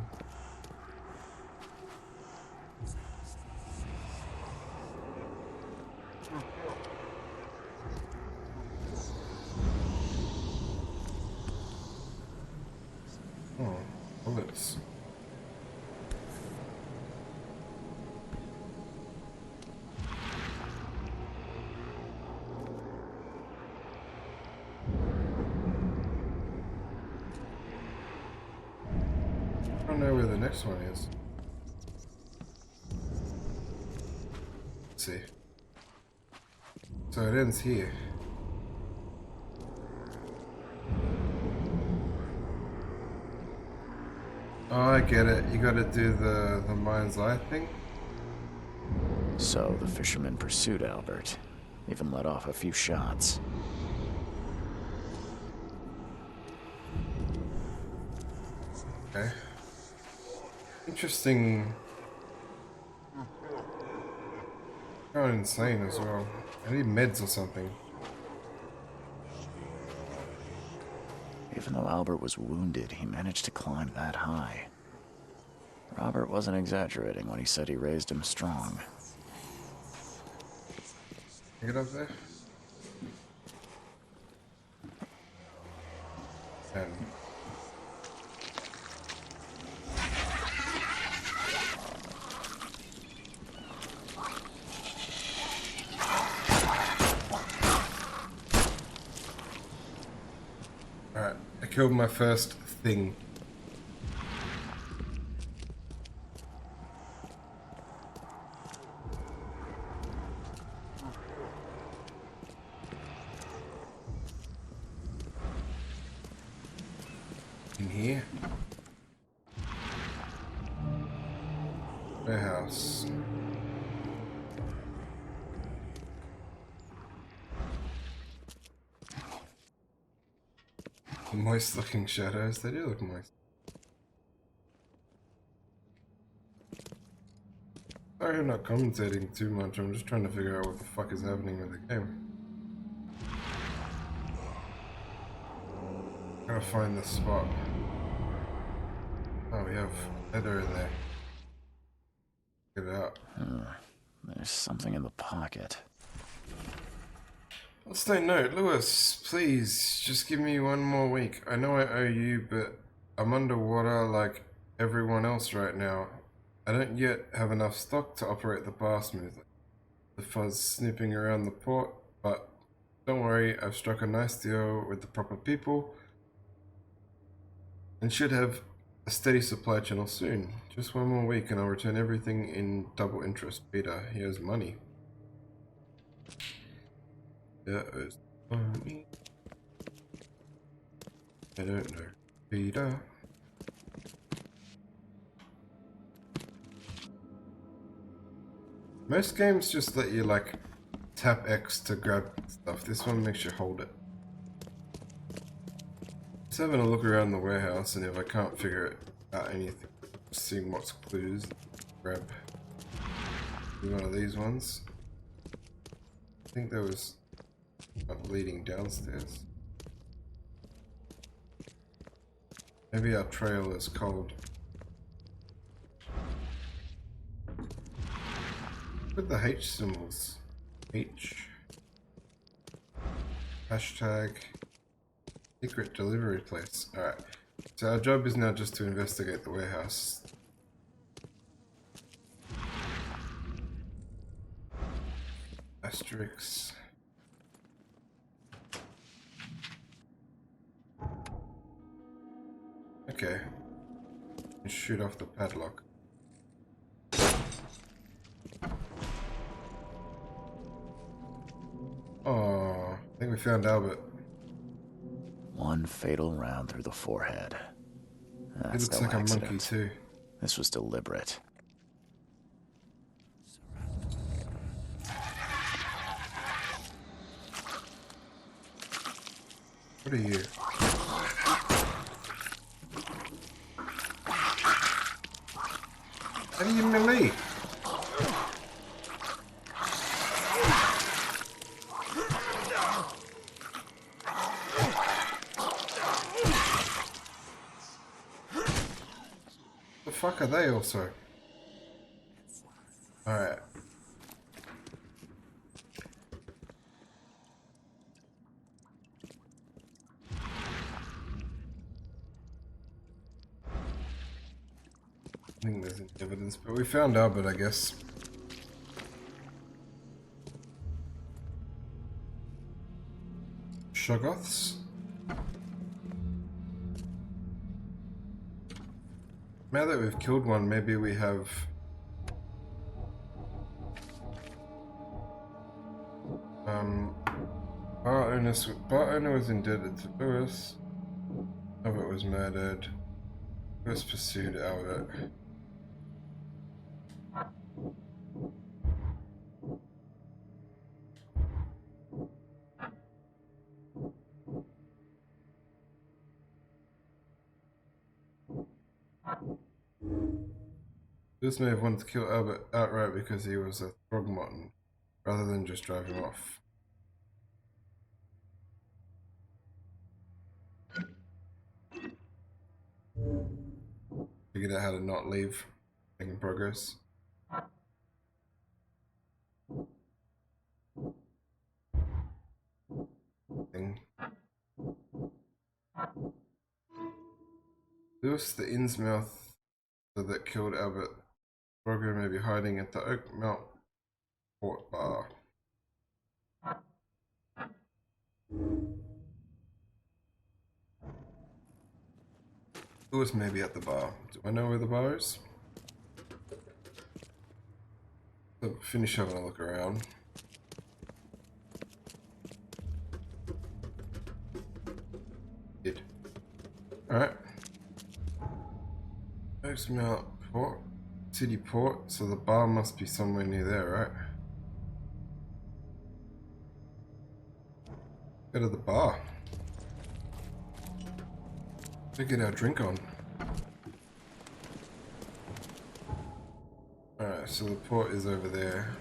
Oh, bullets. I don't know where the next one is. Let's see. So it ends here. Oh, I get it. You gotta do the mind's eye thing. So the fisherman pursued Albert, even let off a few shots. Okay. Interesting. Kind of insane as well. I need meds or something. Even though Albert was wounded, he managed to climb that high. Robert wasn't exaggerating when he said he raised him strong. Get up there. And alright, I killed my first thing. In here. Warehouse. Moist looking shadows, they do look moist. Sorry I'm not commentating too much, I'm just trying to figure out what the fuck is happening with the game. Gotta find the spot. Oh, we have leather in there. Get it out. There's something in the pocket. Let's take note. Lewis, please, just give me one more week. I know I owe you, but I'm underwater like everyone else right now. I don't yet have enough stock to operate the bar smoothly. The fuzz snooping around the port, but don't worry, I've struck a nice deal with the proper people and should have a steady supply channel soon. Just one more week and I'll return everything in double interest. Peter, here's money. There is money. I don't know. Peter. Most games just let you like tap X to grab stuff. This one makes you hold it. Just having a look around the warehouse, and if I can't figure out anything, seeing what's clues, grab one of these ones. I think there was one leading downstairs. Maybe our trail is cold. Look at the H symbols. H. Hashtag. Secret delivery place. Alright. So our job is now just to investigate the warehouse. Asterix. Okay. Shoot off the padlock. Oh, I think we found Albert. One fatal round through the forehead. He That's looks no like accident. a monkey too. This was deliberate. What are you? How do you melee? The fuck are they also? Alright. I think there's any evidence, but we found Albert, I guess. Shoggoths? Now that we've killed one, maybe we have... Bar owner was indebted to Lewis. Albert was murdered. Lewis pursued Albert. Lewis may have wanted to kill Albert outright because he was a Throgmorton, rather than just drive him off. Figured out how to not leave. Making progress. Thing. Lewis the Innsmouth that killed Albert. Broger may be hiding at the Oakmount Port Bar. Lewis may be at the bar. Do I know where the bar is? So finish having a look around. Did. Alright. Oakmount Port. City Port, so the bar must be somewhere near there, right? Go to the bar. Let's get our drink on. Alright, so the port is over there.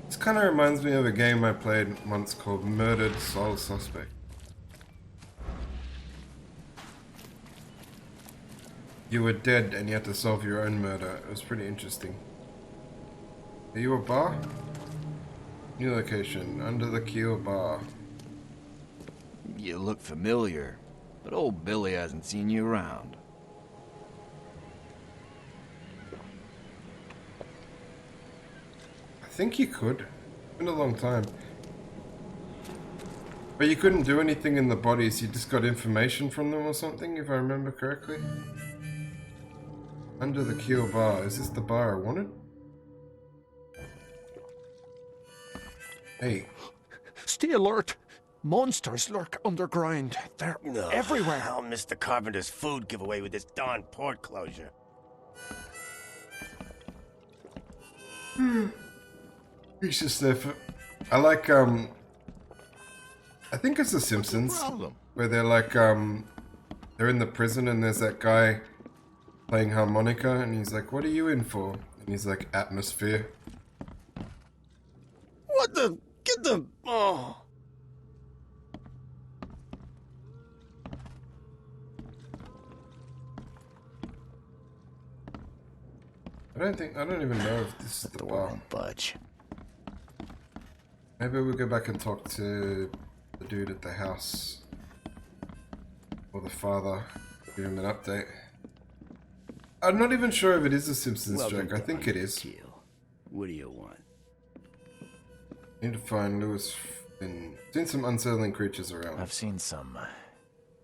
This kind of reminds me of a game I played once called Murdered Sole Suspect. You were dead and you had to solve your own murder. It was pretty interesting. Are you a bar? New location, under the Keel Bar. You look familiar, but old Billy hasn't seen you around. I think you could. It's been a long time. But you couldn't do anything in the bodies, you just got information from them or something, if I remember correctly. Under the Keel Bar. Is this the bar I wanted? Hey. Stay alert! Monsters lurk underground. They're everywhere. I'll miss the Carpenter's food giveaway with this darn port closure. He's just there for... I like, I think it's The Simpsons. Where they're like, they're in the prison and there's that guy playing harmonica and he's like, what are you in for? And he's like, atmosphere. What the? Get them! Oh. I don't even know if this is the bar. Won't budge. Maybe we'll go back and talk to the dude at the house. Or the father. Give him an update. I'm not even sure if it is a Simpsons joke. I think it is. What do you want? Need to find Lewis Flynn. Seen some unsettling creatures around. I've seen some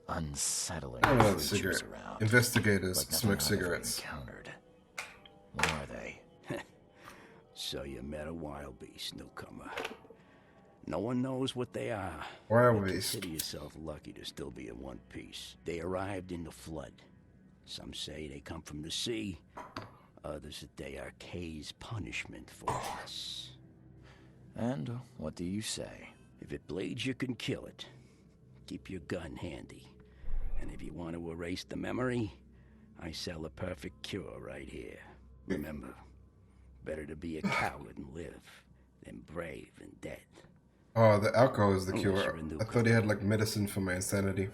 unsettling Oh, no, creatures cigarette. around. Investigators Like nothing smoke I've ever cigarettes. encountered. What are they? So you met a wild beast, newcomer. No one knows what they are. Wild but beast. Consider yourself lucky to still be in one piece. They arrived in the flood. Some say they come from the sea. Others that they are Kay's punishment for us. And what do you say? If it bleeds, you can kill it. Keep your gun handy. And if you want to erase the memory, I sell a perfect cure right here. Remember, better to be a coward and live than brave and dead. Oh, the alcohol is the Unless cure. you're a newcomer. I thought he had like medicine for my insanity.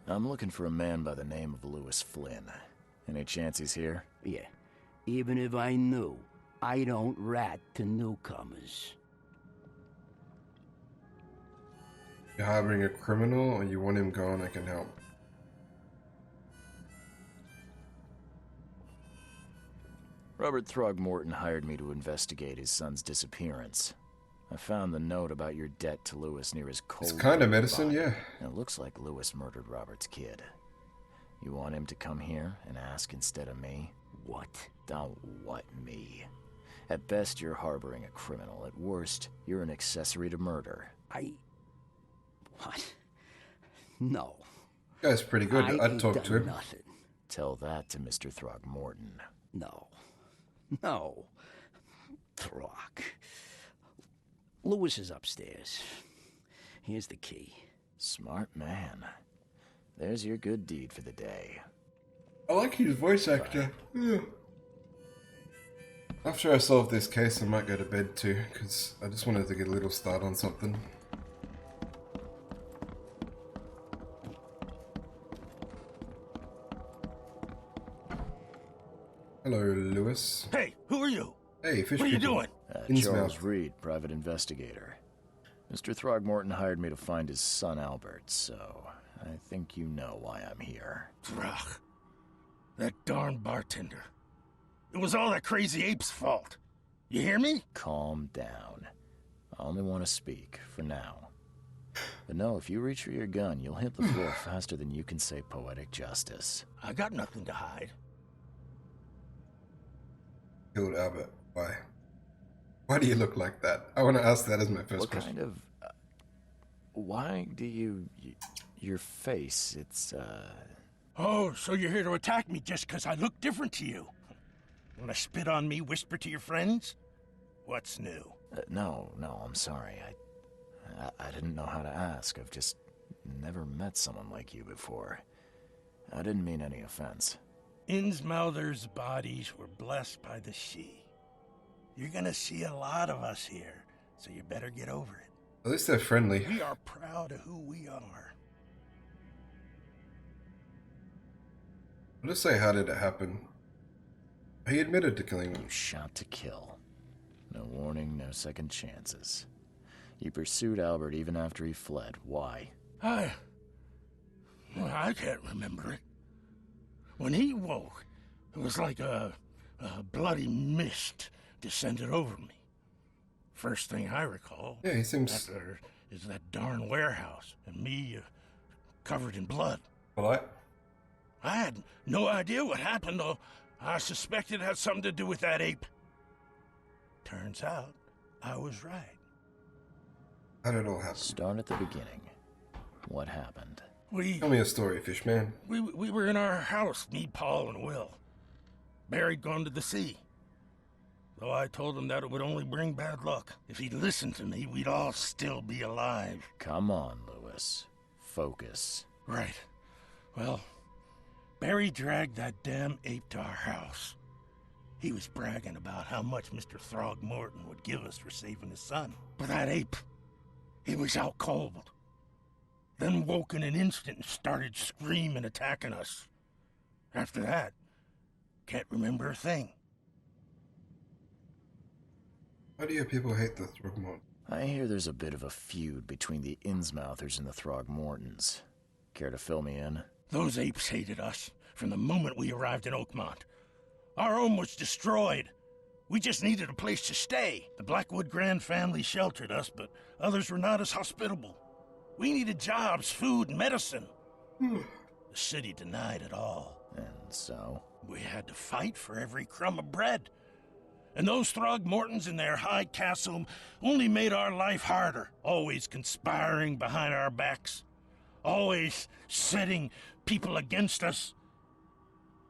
I'm looking for a man by the name of Lewis Flynn. Any chance he's here? Yeah, even if I knew, I don't rat to newcomers. You're harboring a criminal or you want him gone, I can help. Robert Throgmorton hired me to investigate his son's disappearance. I found the note about your debt to Lewis near his cold. It's kind of medicine, body, yeah. And it looks like Lewis murdered Robert's kid. You want him to come here and ask instead of me? What? Don't what me. At best, you're harboring a criminal. At worst, you're an accessory to murder. What? No. Guy's pretty good. I'd talk to him. Nothing. Tell that to Mr. Throgmorton. No. No. Throg. Lewis is upstairs. Here's the key. Smart man. There's your good deed for the day. I like his voice actor. Yeah. After I solve this case, I might go to bed too, because I just wanted to get a little start on something. Hello, Lewis. Hey, who are you? Hey, fish What are you people. doing? Charles Reed, private investigator. Mr. Throgmorton hired me to find his son Albert, so I think you know why I'm here. Throg. That darn bartender. It was all that crazy ape's fault. You hear me? Calm down. I only want to speak, for now. But no, if you reach for your gun, you'll hit the floor faster than you can say poetic justice. I got nothing to hide. Killed Albert. Why? Why do you look like that? I want to ask that as my first What question. kind of... why do you... your face, it's, Oh, so you're here to attack me just because I look different to you? Want to spit on me, whisper to your friends? What's new? no, I'm sorry. I didn't know how to ask. I've just never met someone like you before. I didn't mean any offense. Innsmouther's bodies were blessed by the sea. You're gonna see a lot of us here, so you better get over it. At least they're friendly. We are proud of who we are. I'll just say, how did it happen? He admitted to killing him. You shot to kill. No warning, no second chances. You pursued Albert even after he fled. Why? I can't remember it. When he woke, it was like a bloody mist descended over me. First thing I recall Yeah, he seems is that darn warehouse and me covered in blood. polite. I had no idea what happened, though. I suspected it had something to do with that ape. Turns out, I was right. How did it all happen? Start at the beginning. What happened? Tell me a story, Fishman. We were in our house, me, Paul, and Will. Barry'd gone to the sea. Though I told him that it would only bring bad luck. If he'd listened to me, we'd all still be alive. Come on, Lewis. Focus. Right. Well, Barry dragged that damn ape to our house. He was bragging about how much Mr. Throgmorton would give us for saving his son. But that ape, he was out cold. Then woke in an instant and started screaming, attacking us. After that, can't remember a thing. Why do you people hate the Throgmorton? I hear there's a bit of a feud between the Innsmouthers and the Throgmortons. Care to fill me in? Those apes hated us from the moment we arrived in Oakmont. Our home was destroyed. We just needed a place to stay. The Blackwood Grand family sheltered us, but others were not as hospitable. We needed jobs, food, and medicine. The city denied it all. And so? We had to fight for every crumb of bread. And those Throgmortons in their high castle only made our life harder, always conspiring behind our backs, always setting people against us.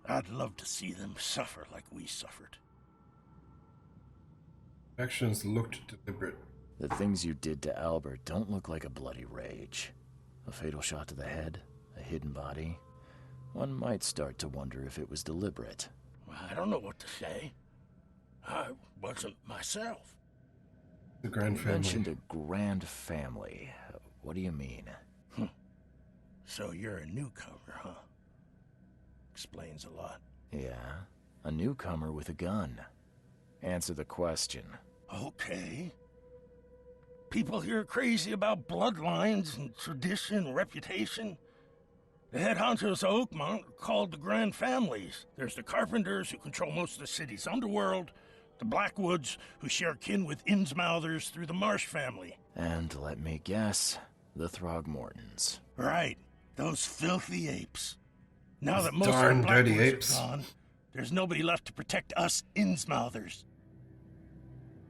I'd love to see them suffer like we suffered. Actions looked deliberate. The things you did to Albert don't look like a bloody rage. A fatal shot to the head, a hidden body. One might start to wonder if it was deliberate. I don't know what to say. I wasn't myself. The Grand You family. mentioned a grand family. What do you mean? So you're a newcomer, huh? Explains a lot. Yeah, a newcomer with a gun. Answer the question. Okay. People here are crazy about bloodlines and tradition and reputation. The head honchos of Oakmont are called the Grand Families. There's the Carpenters, who control most of the city's underworld, the Blackwoods, who share kin with Innsmouthers through the Marsh family. And let me guess, the Throgmortons. Right, those filthy apes. Now that most darn of the dirty Blackwoods apes. are gone, there's nobody left to protect us Innsmouthers.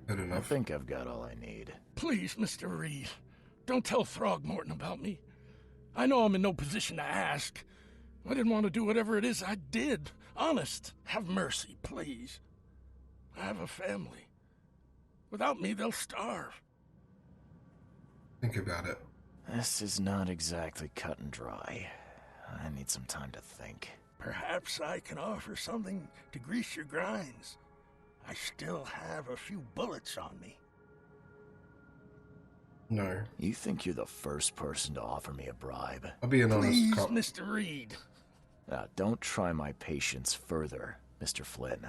Good I enough. think I've got all I need. Please, Mr. Reed, don't tell Throgmorton about me. I know I'm in no position to ask. I didn't want to do whatever it is I did. Honest, have mercy, please. I have a family. Without me, they'll starve. Think about it. This is not exactly cut and dry. I need some time to think. Perhaps I can offer something to grease your grinds. I still have a few bullets on me. No. You think you're the first person to offer me a bribe? I'll be an honest Please, cop. Mr. Reed. Don't try my patience further, Mr. Flynn.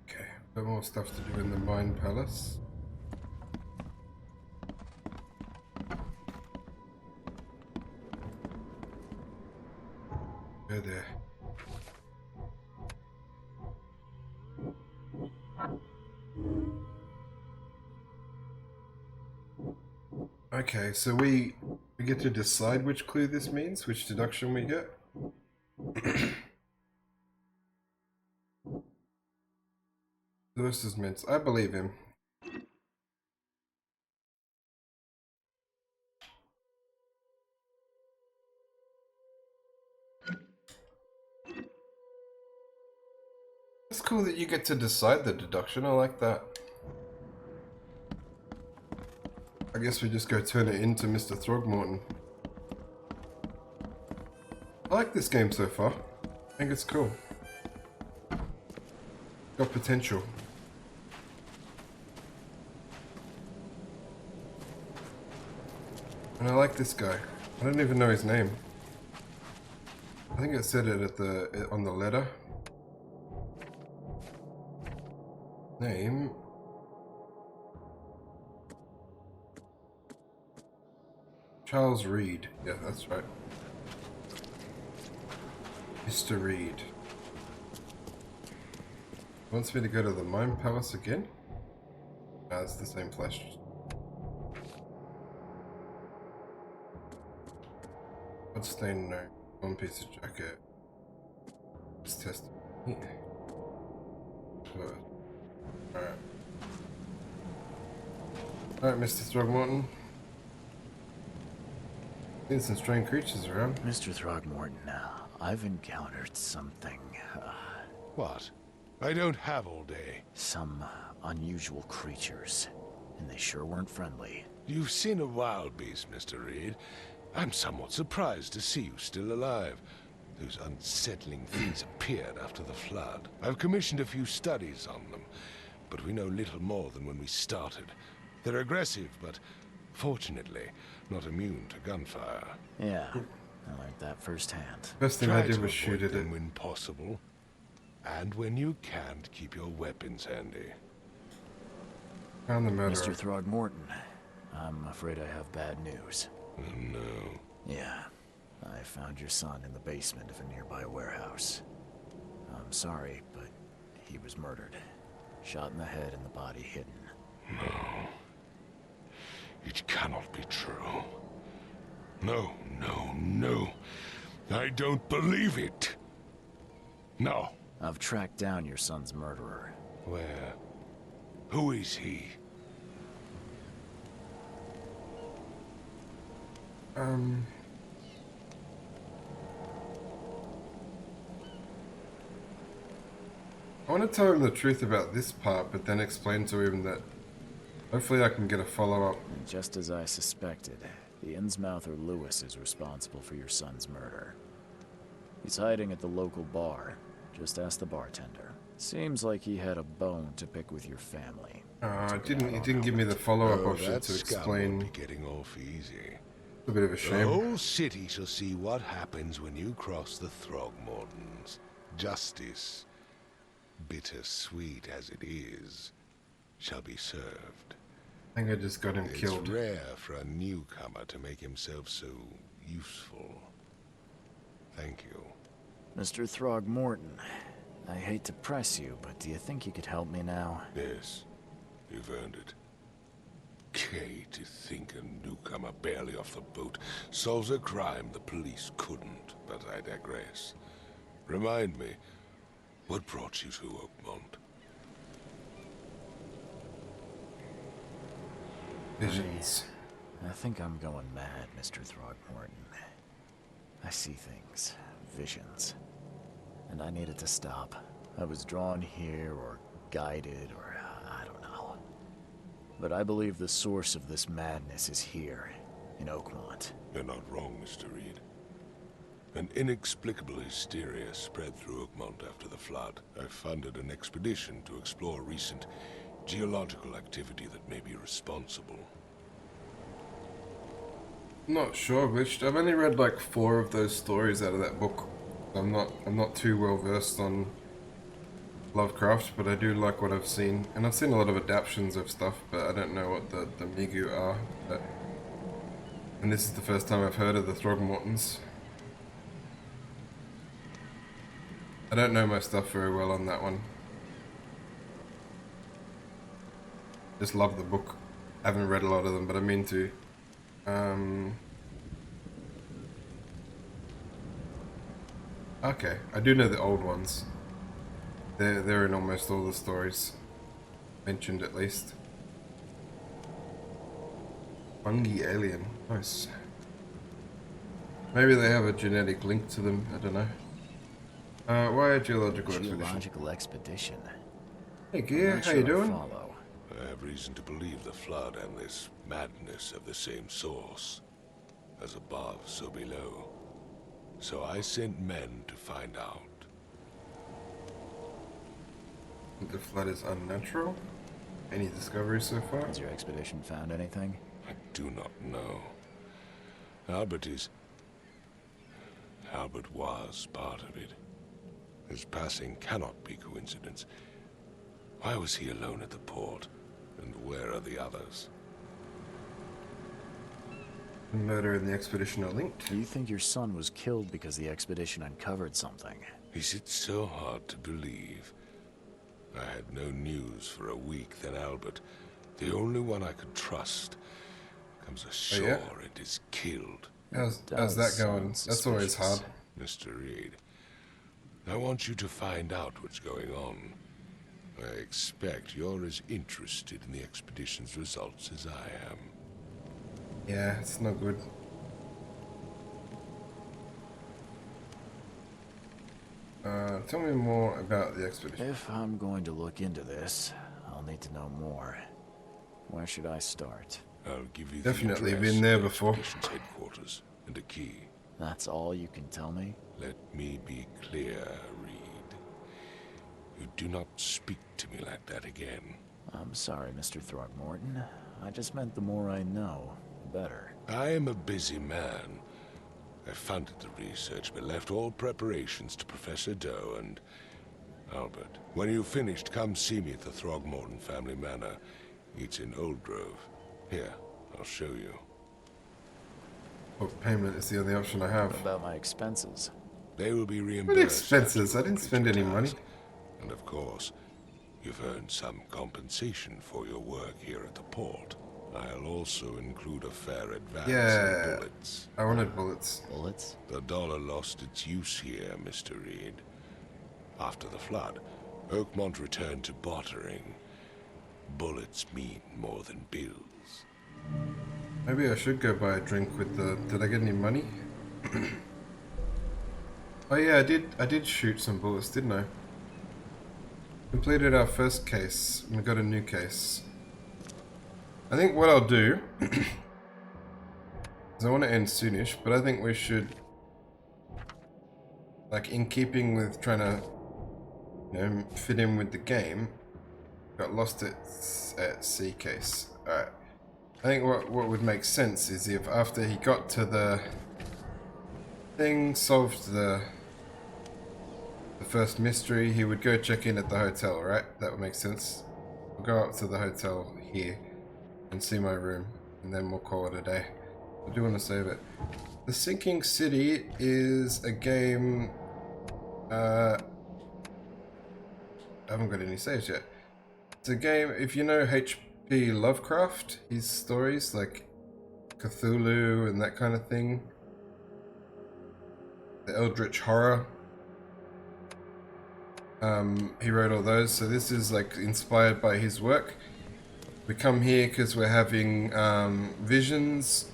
Okay, a bit more stuff to do in the Mine Palace. Go there. Okay, so we get to decide which clue this means, which deduction we get. Lewis is mints. I believe him. It's cool that you get to decide the deduction. I like that. I guess we just go turn it into Mr. Throgmorton. I like this game so far. I think it's cool. Got potential. And I like this guy. I don't even know his name. I think it said it at on the letter. Name Charles Reed. Yeah, that's right. Mr. Reed. Wants me to go to the Mine Palace again? No, it's the same flesh. Bloodstain, no. One piece of jacket. Let's test it. Alright. Alright, Mr. Throgmorton. Seen some strange creatures around. Mr. Throgmorton, I've encountered something. What? I don't have all day. Some unusual creatures, and they sure weren't friendly. You've seen a wild beast, Mr. Reed. I'm somewhat surprised to see you still alive. Those unsettling things appeared after the flood. I've commissioned a few studies on them, but we know little more than when we started. They're aggressive, but fortunately, not immune to gunfire. Yeah, I learned that firsthand. Best thing I did was shoot at it. Them when possible. And when you can't, keep your weapons handy. Found the murderer. Mr. Throgmorton, I'm afraid I have bad news. Oh, no. Yeah, I found your son in the basement of a nearby warehouse. I'm sorry, but he was murdered. Shot in the head and the body hidden. No. It cannot be true. No, no, no. I don't believe it. No. I've tracked down your son's murderer. Where? Who is he? I want to tell him the truth about this part, but then explain to him that hopefully I can get a follow-up. And just as I suspected, the Innsmouther Lewis is responsible for your son's murder. He's hiding at the local bar. Just ask the bartender. Seems like he had a bone to pick with your family. He didn't give me the follow-up option that to scum won't explain. be getting off easy. A bit of a The shame. whole city shall see what happens when you cross the Throgmortons. Justice, bittersweet as it is, shall be served. I think I just got him killed. It's rare for a newcomer to make himself so useful. Thank you. Mr. Throgmorton, I hate to press you, but do you think you could help me now? Yes, you've earned it. Kay, to think a newcomer barely off the boat solves a crime the police couldn't, but I digress. Remind me, what brought you to Oakmont? Visions. I think I'm going mad, Mr. Throgmorton. I see things, visions, and I needed to stop. I was drawn here, or guided, or I don't know. But I believe the source of this madness is here, in Oakmont. You're not wrong, Mr. Reed. An inexplicable hysteria spread through Oakmont after the flood. I funded an expedition to explore recent geological activity that may be responsible. Not sure, Glitched. I've only read like 4 of those stories out of that book. I'm not too well versed on Lovecraft, but I do like what I've seen. And I've seen a lot of adaptations of stuff, but I don't know what the Migu are. And this is the first time I've heard of the Throgmortons. I don't know my stuff very well on that one. Just love the book. I haven't read a lot of them, but I mean to. Okay, I do know the old ones. They're in almost all the stories. Mentioned at least. Fungi alien. Nice. Maybe they have a genetic link to them, I don't know. Why a geological expedition? Geological expedition? Hey Gear, how you doing? I have reason to believe the flood and this madness have the same source. As above, so below. So I sent men to find out. The flood is unnatural? Any discoveries so far? Has your expedition found anything? I do not know. Albert was part of it. His passing cannot be coincidence. Why was he alone at the port? And where are the others? Murder and the expedition are linked. You think your son was killed because the expedition uncovered something? Is it so hard to believe? I had no news for a week, then Albert, the only one I could trust, comes ashore and is killed. How's that going? That's always hard. Mr. Reed, I want you to find out what's going on. I expect you're as interested in the expedition's results as I am. Yeah, it's not good. Tell me more about the expedition. If I'm going to look into this, I'll need to know more. Where should I start? I'll give you Definitely the address been there of the before. expedition's headquarters and a key. That's all you can tell me? Let me be clear, Reed. You do not speak to me like that again. I'm sorry, Mr. Throckmorton. I just meant the more I know, the better. I am a busy man. I funded the research, but left all preparations to Professor Doe and Albert. When you've finished, come see me at the Throgmorton family manor. It's in Old Grove. Here, I'll show you. Book payment is the only option I have. What about my expenses? They will be reimbursed. What expenses? I didn't spend any money. And of course, you've earned some compensation for your work here at the port. I'll also include a fair advance in bullets. I wanted bullets. Bullets? The dollar lost its use here, Mr. Reed. After the flood, Oakmont returned to bartering. Bullets mean more than bills. Maybe I should go buy a drink with the... Did I get any money? Oh yeah, I did shoot some bullets, didn't I? Completed our first case. We got a new case. I think what I'll do is I want to end soonish, but I think we should, like, in keeping with trying to, you know, fit in with the game, got lost at sea case. Alright. I think what would make sense is if after he got to the thing, solved the first mystery, he would go check in at the hotel, right? That would make sense. We'll go up to the hotel here and see my room, and then we'll call it a day. I do want to save it. The Sinking City is a game... I haven't got any saves yet. It's a game, if you know H.P. Lovecraft, his stories, like Cthulhu and that kind of thing. The Eldritch Horror. He wrote all those, so this is like inspired by his work. We come here because we're having visions,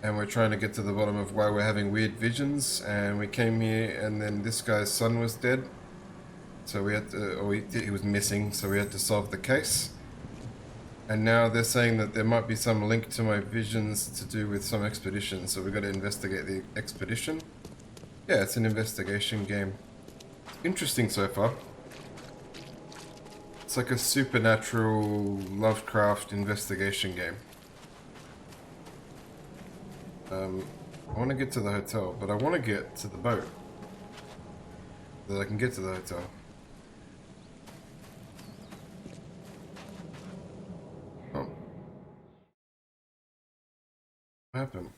and we're trying to get to the bottom of why we're having weird visions. And we came here, and then this guy's son was dead, so we had to, or he was missing, so we had to solve the case. And now they're saying that there might be some link to my visions to do with some expedition, so we've got to investigate the expedition. Yeah, it's an investigation game. Interesting so far. It's like a supernatural Lovecraft investigation game. I want to get to the hotel, but I want to get to the boat. So that I can get to the hotel. Oh. What happened?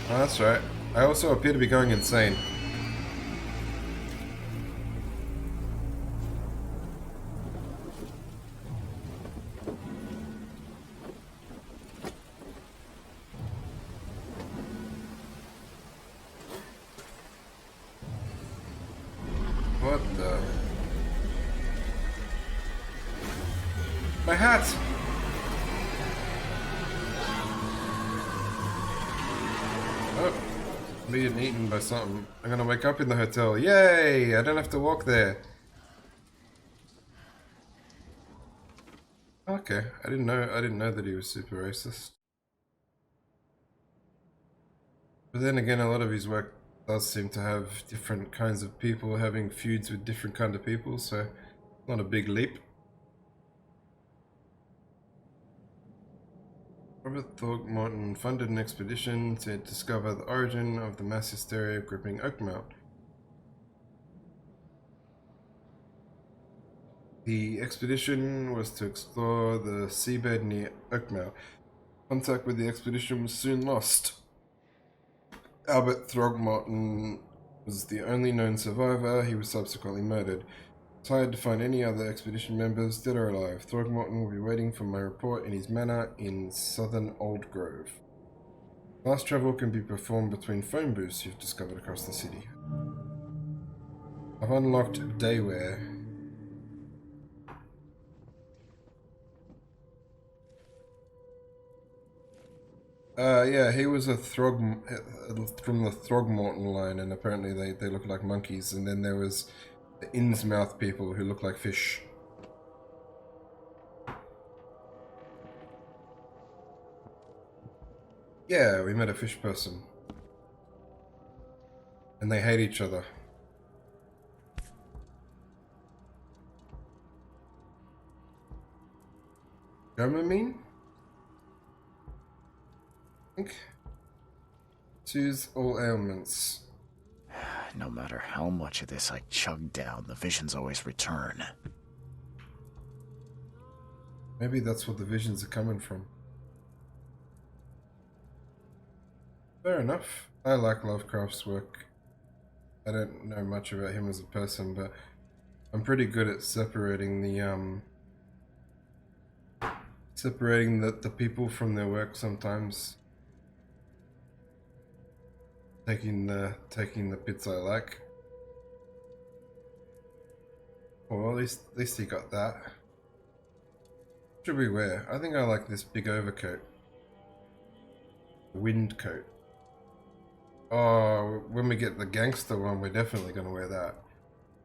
Oh, that's right. I also appear to be going insane. What the? My hat! Oh, being eaten by something. I'm gonna wake up in the hotel. Yay! I don't have to walk there. Okay, I didn't know that he was super racist. But then again, a lot of his work does seem to have different kinds of people having feuds with different kind of people, so not a big leap. Robert Throckmorton funded an expedition to discover the origin of the mass hysteria gripping Oakmont. The expedition was to explore the seabed near Oakmouth. Contact with the expedition was soon lost. Albert Throgmorton was the only known survivor. He was subsequently murdered. It's hard to find any other expedition members, dead or alive. Throgmorton will be waiting for my report in his manor in southern Old Grove. Fast travel can be performed between phone booths you've discovered across the city. I've unlocked Dayware. Yeah, he was a from the Throgmorton line, and apparently they look like monkeys. And then there was the Innsmouth people who look like fish. Yeah, we met a fish person. And they hate each other. Dramamine? Soothes all ailments. No matter how much of this I chug down, the visions always return. Maybe that's what the visions are coming from. Fair enough. I like Lovecraft's work. I don't know much about him as a person, but I'm pretty good at separating the people from their work sometimes. Taking the bits I like. Well, at least he got that. What should we wear? I think I like this big overcoat. Wind coat. Oh, when we get the gangster one, we're definitely gonna wear that.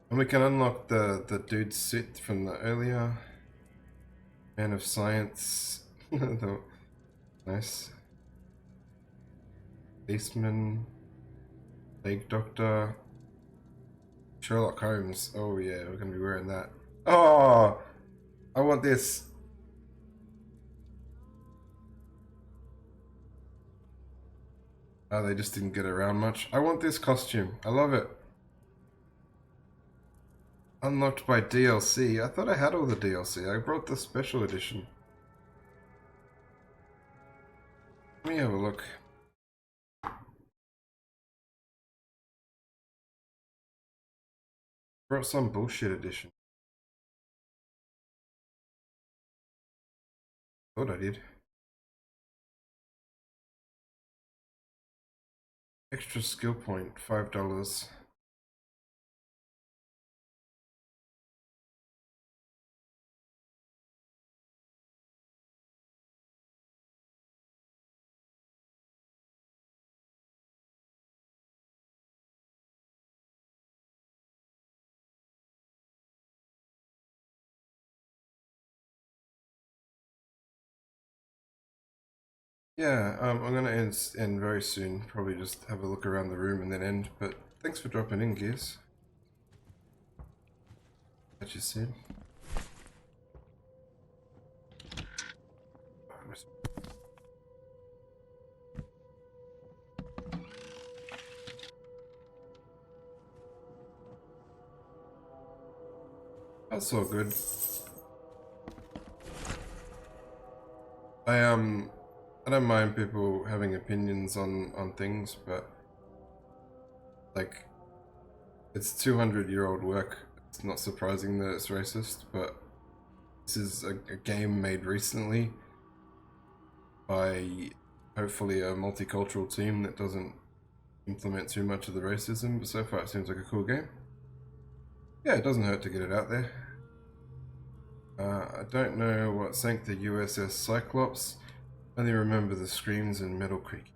And we can unlock the dude's suit from the earlier. Man of Science. Nice. Policeman. Plague Doctor. Sherlock Holmes. Oh yeah, we're gonna be wearing that. Oh! I want this. Oh, they just didn't get around much. I want this costume. I love it. Unlocked by DLC. I thought I had all the DLC. I brought the special edition. Let me have a look. Brought some bullshit edition. Thought I did. Extra skill point, $5. Yeah, I'm gonna end very soon. Probably just have a look around the room and then end. But thanks for dropping in, Gears. Catch you soon. That's all good. I don't mind people having opinions on things, but like, it's 200-year-old work. It's not surprising that it's racist, but this is a game made recently by hopefully a multicultural team that doesn't implement too much of the racism, but so far it seems like a cool game. Yeah, it doesn't hurt to get it out there. I don't know what sank the USS Cyclops. Only remember the screams in Metal Creek.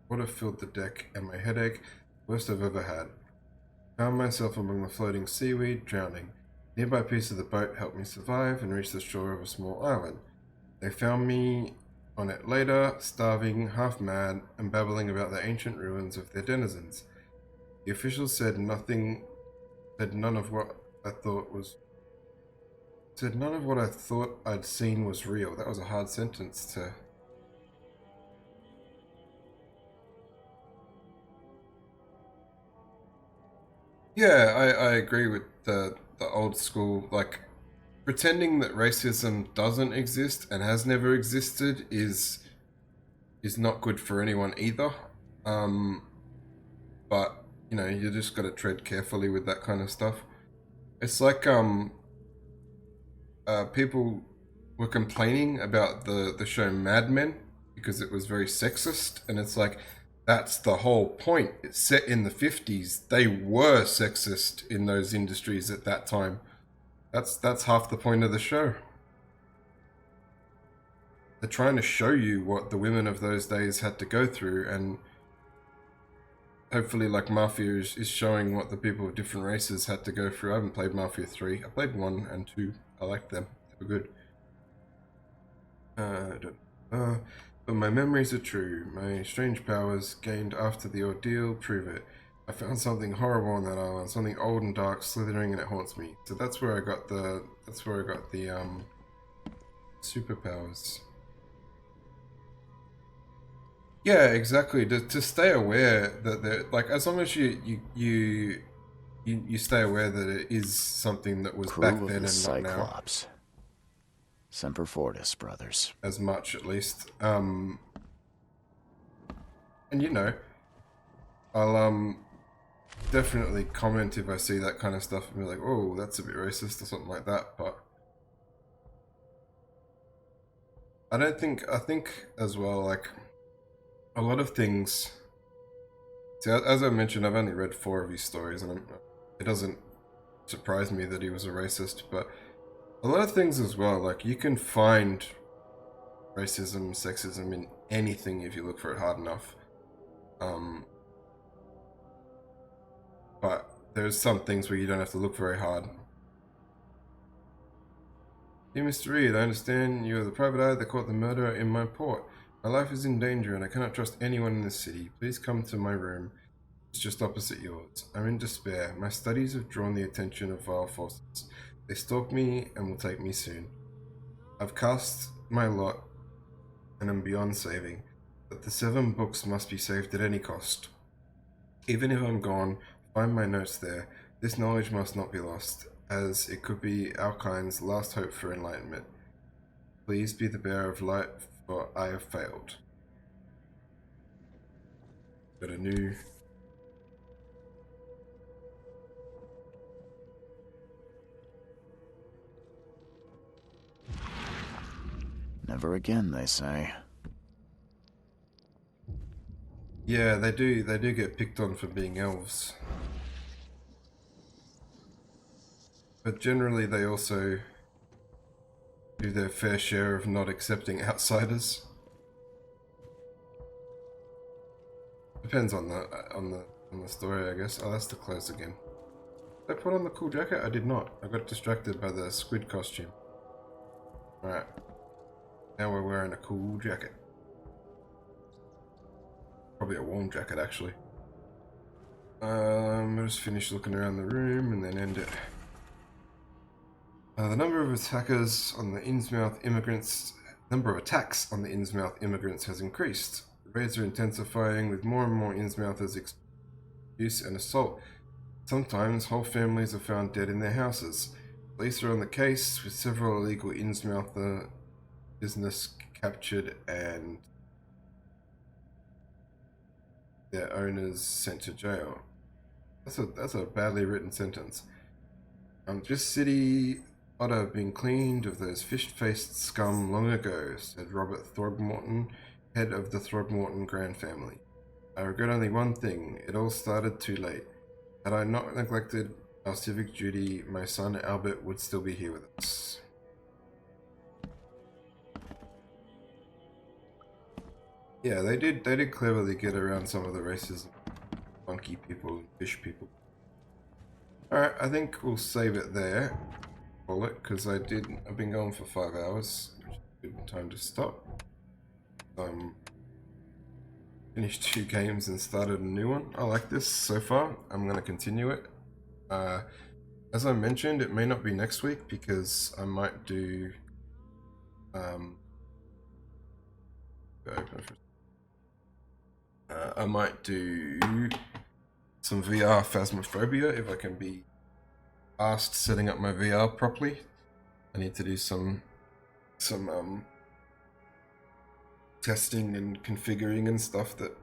Water filled the deck, and my headache, worst I've ever had. Found myself among the floating seaweed, drowning. A nearby piece of the boat helped me survive and reach the shore of a small island. They found me on it later, starving, half mad, and babbling about the ancient ruins of their denizens. The officials said none of what I thought I'd seen was real. That was a hard sentence to... Yeah, I agree with the old school, like, pretending that racism doesn't exist and has never existed is not good for anyone either. But you know, you just got to tread carefully with that kind of stuff. It's like people were complaining about the show Mad Men because it was very sexist, and it's like, that's the whole point. It's set in the 50s. They were sexist in those industries at that time. That's half the point of the show. They're trying to show you what the women of those days had to go through, and hopefully, like, Mafia is showing what the people of different races had to go through. I haven't played Mafia 3. I played 1 and 2. I liked them. They were good. But my memories are true. My strange powers gained after the ordeal prove it. I found something horrible on that island, something old and dark slithering, and it haunts me. So that's where I got the superpowers. Yeah, exactly. To stay aware that they're, like, as long as you stay aware that it is something that was Crew back of then the and not now. Cyclops. Semper Fortis, brothers. As much, at least. And you know, I'll definitely comment if I see that kind of stuff and be like, oh, that's a bit racist or something like that. But I think as well, like, a lot of things. See, as I mentioned, I've only read 4 of his stories, and it doesn't surprise me that he was a racist, but a lot of things as well, like, you can find racism, sexism in anything if you look for it hard enough. But there's some things where you don't have to look very hard. Dear Mr. Reed, I understand you are the private eye that caught the murderer in my port. My life is in danger and I cannot trust anyone in this city. Please come to my room. It's just opposite yours. I'm in despair. My studies have drawn the attention of vile forces. They stalk me and will take me soon. I've cast my lot and am beyond saving, but the 7 books must be saved at any cost. Even if I'm gone, find my notes there. This knowledge must not be lost, as it could be our kind's last hope for enlightenment. Please be the bearer of light, for I have failed. Got a new... Never again, they say. Yeah, they do get picked on for being elves. But generally they also do their fair share of not accepting outsiders. Depends on the story, I guess. Oh, that's the clothes again. Did I put on the cool jacket? I did not. I got distracted by the squid costume. Alright. Now we're wearing a cool jacket. Probably a warm jacket, actually. I'll just finish looking around the room and then end it. The number of attacks on the Innsmouth immigrants has increased. The raids are intensifying, with more and more Innsmouthers abuse and assault. Sometimes whole families are found dead in their houses. Police are on the case, with several illegal Innsmouther business captured and their owners sent to jail. That's a badly written sentence. This city ought to have been cleaned of those fish-faced scum long ago, said Robert Throgmorton, head of the Throgmorton Grand family. I regret only one thing. It all started too late. Had I not neglected our civic duty, my son Albert would still be here with us. Yeah, they did cleverly get around some of the racism. Monkey people, fish people. Alright, I think we'll save it there. Call it, because I've been going for 5 hours, which is a good time to stop. Finished 2 games and started a new one. I like this so far. I'm going to continue it. As I mentioned, it may not be next week because I might do I might do some VR Phasmophobia if I can be asked setting up my VR properly. I need to do some testing and configuring and stuff that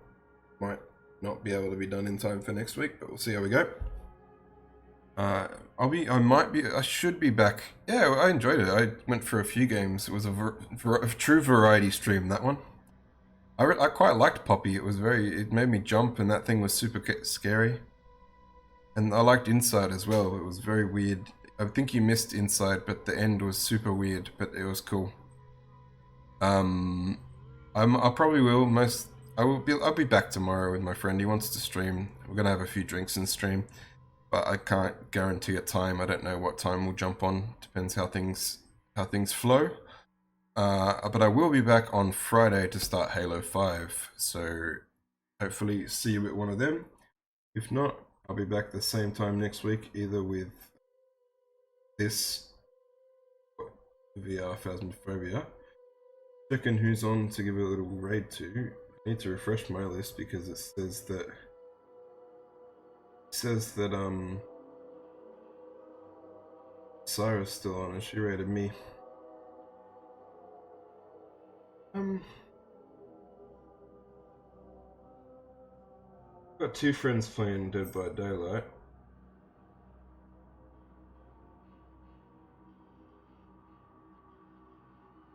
might not be able to be done in time for next week, but we'll see how we go. I should be back. Yeah, I enjoyed it. I went for a few games. It was a true variety stream, that one. I quite liked Poppy. It made me jump, and that thing was super scary. And I liked Inside as well. It was very weird. I think you missed Inside, but the end was super weird, but it was cool. I probably will. I'll be back tomorrow with my friend. He wants to stream. We're gonna have a few drinks and stream, but I can't guarantee a time. I don't know what time we'll jump on. Depends how things flow. But I will be back on Friday to start Halo 5. So hopefully see you at one of them. If not, I'll be back the same time next week, either with this VR Phasmophobia. Checking who's on to give a little raid to. I need to refresh my list because it says that Sarah's still on and she raided me. Got two friends playing Dead by Daylight.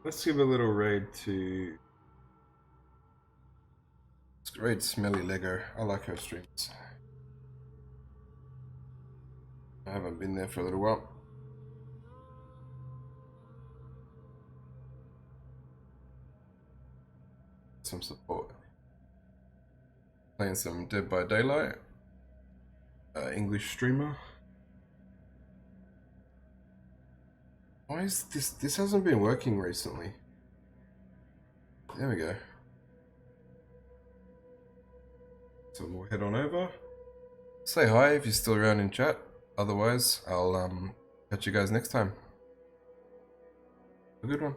Let's give a little raid to... Let's raid Smelly Lego. I like her streams. I haven't been there for a little while. Some support. Playing some Dead by Daylight. English streamer. Why is this hasn't been working recently? There we go. So we'll head on over. Say hi if you're still around in chat. Otherwise, I'll catch you guys next time. Have a good one.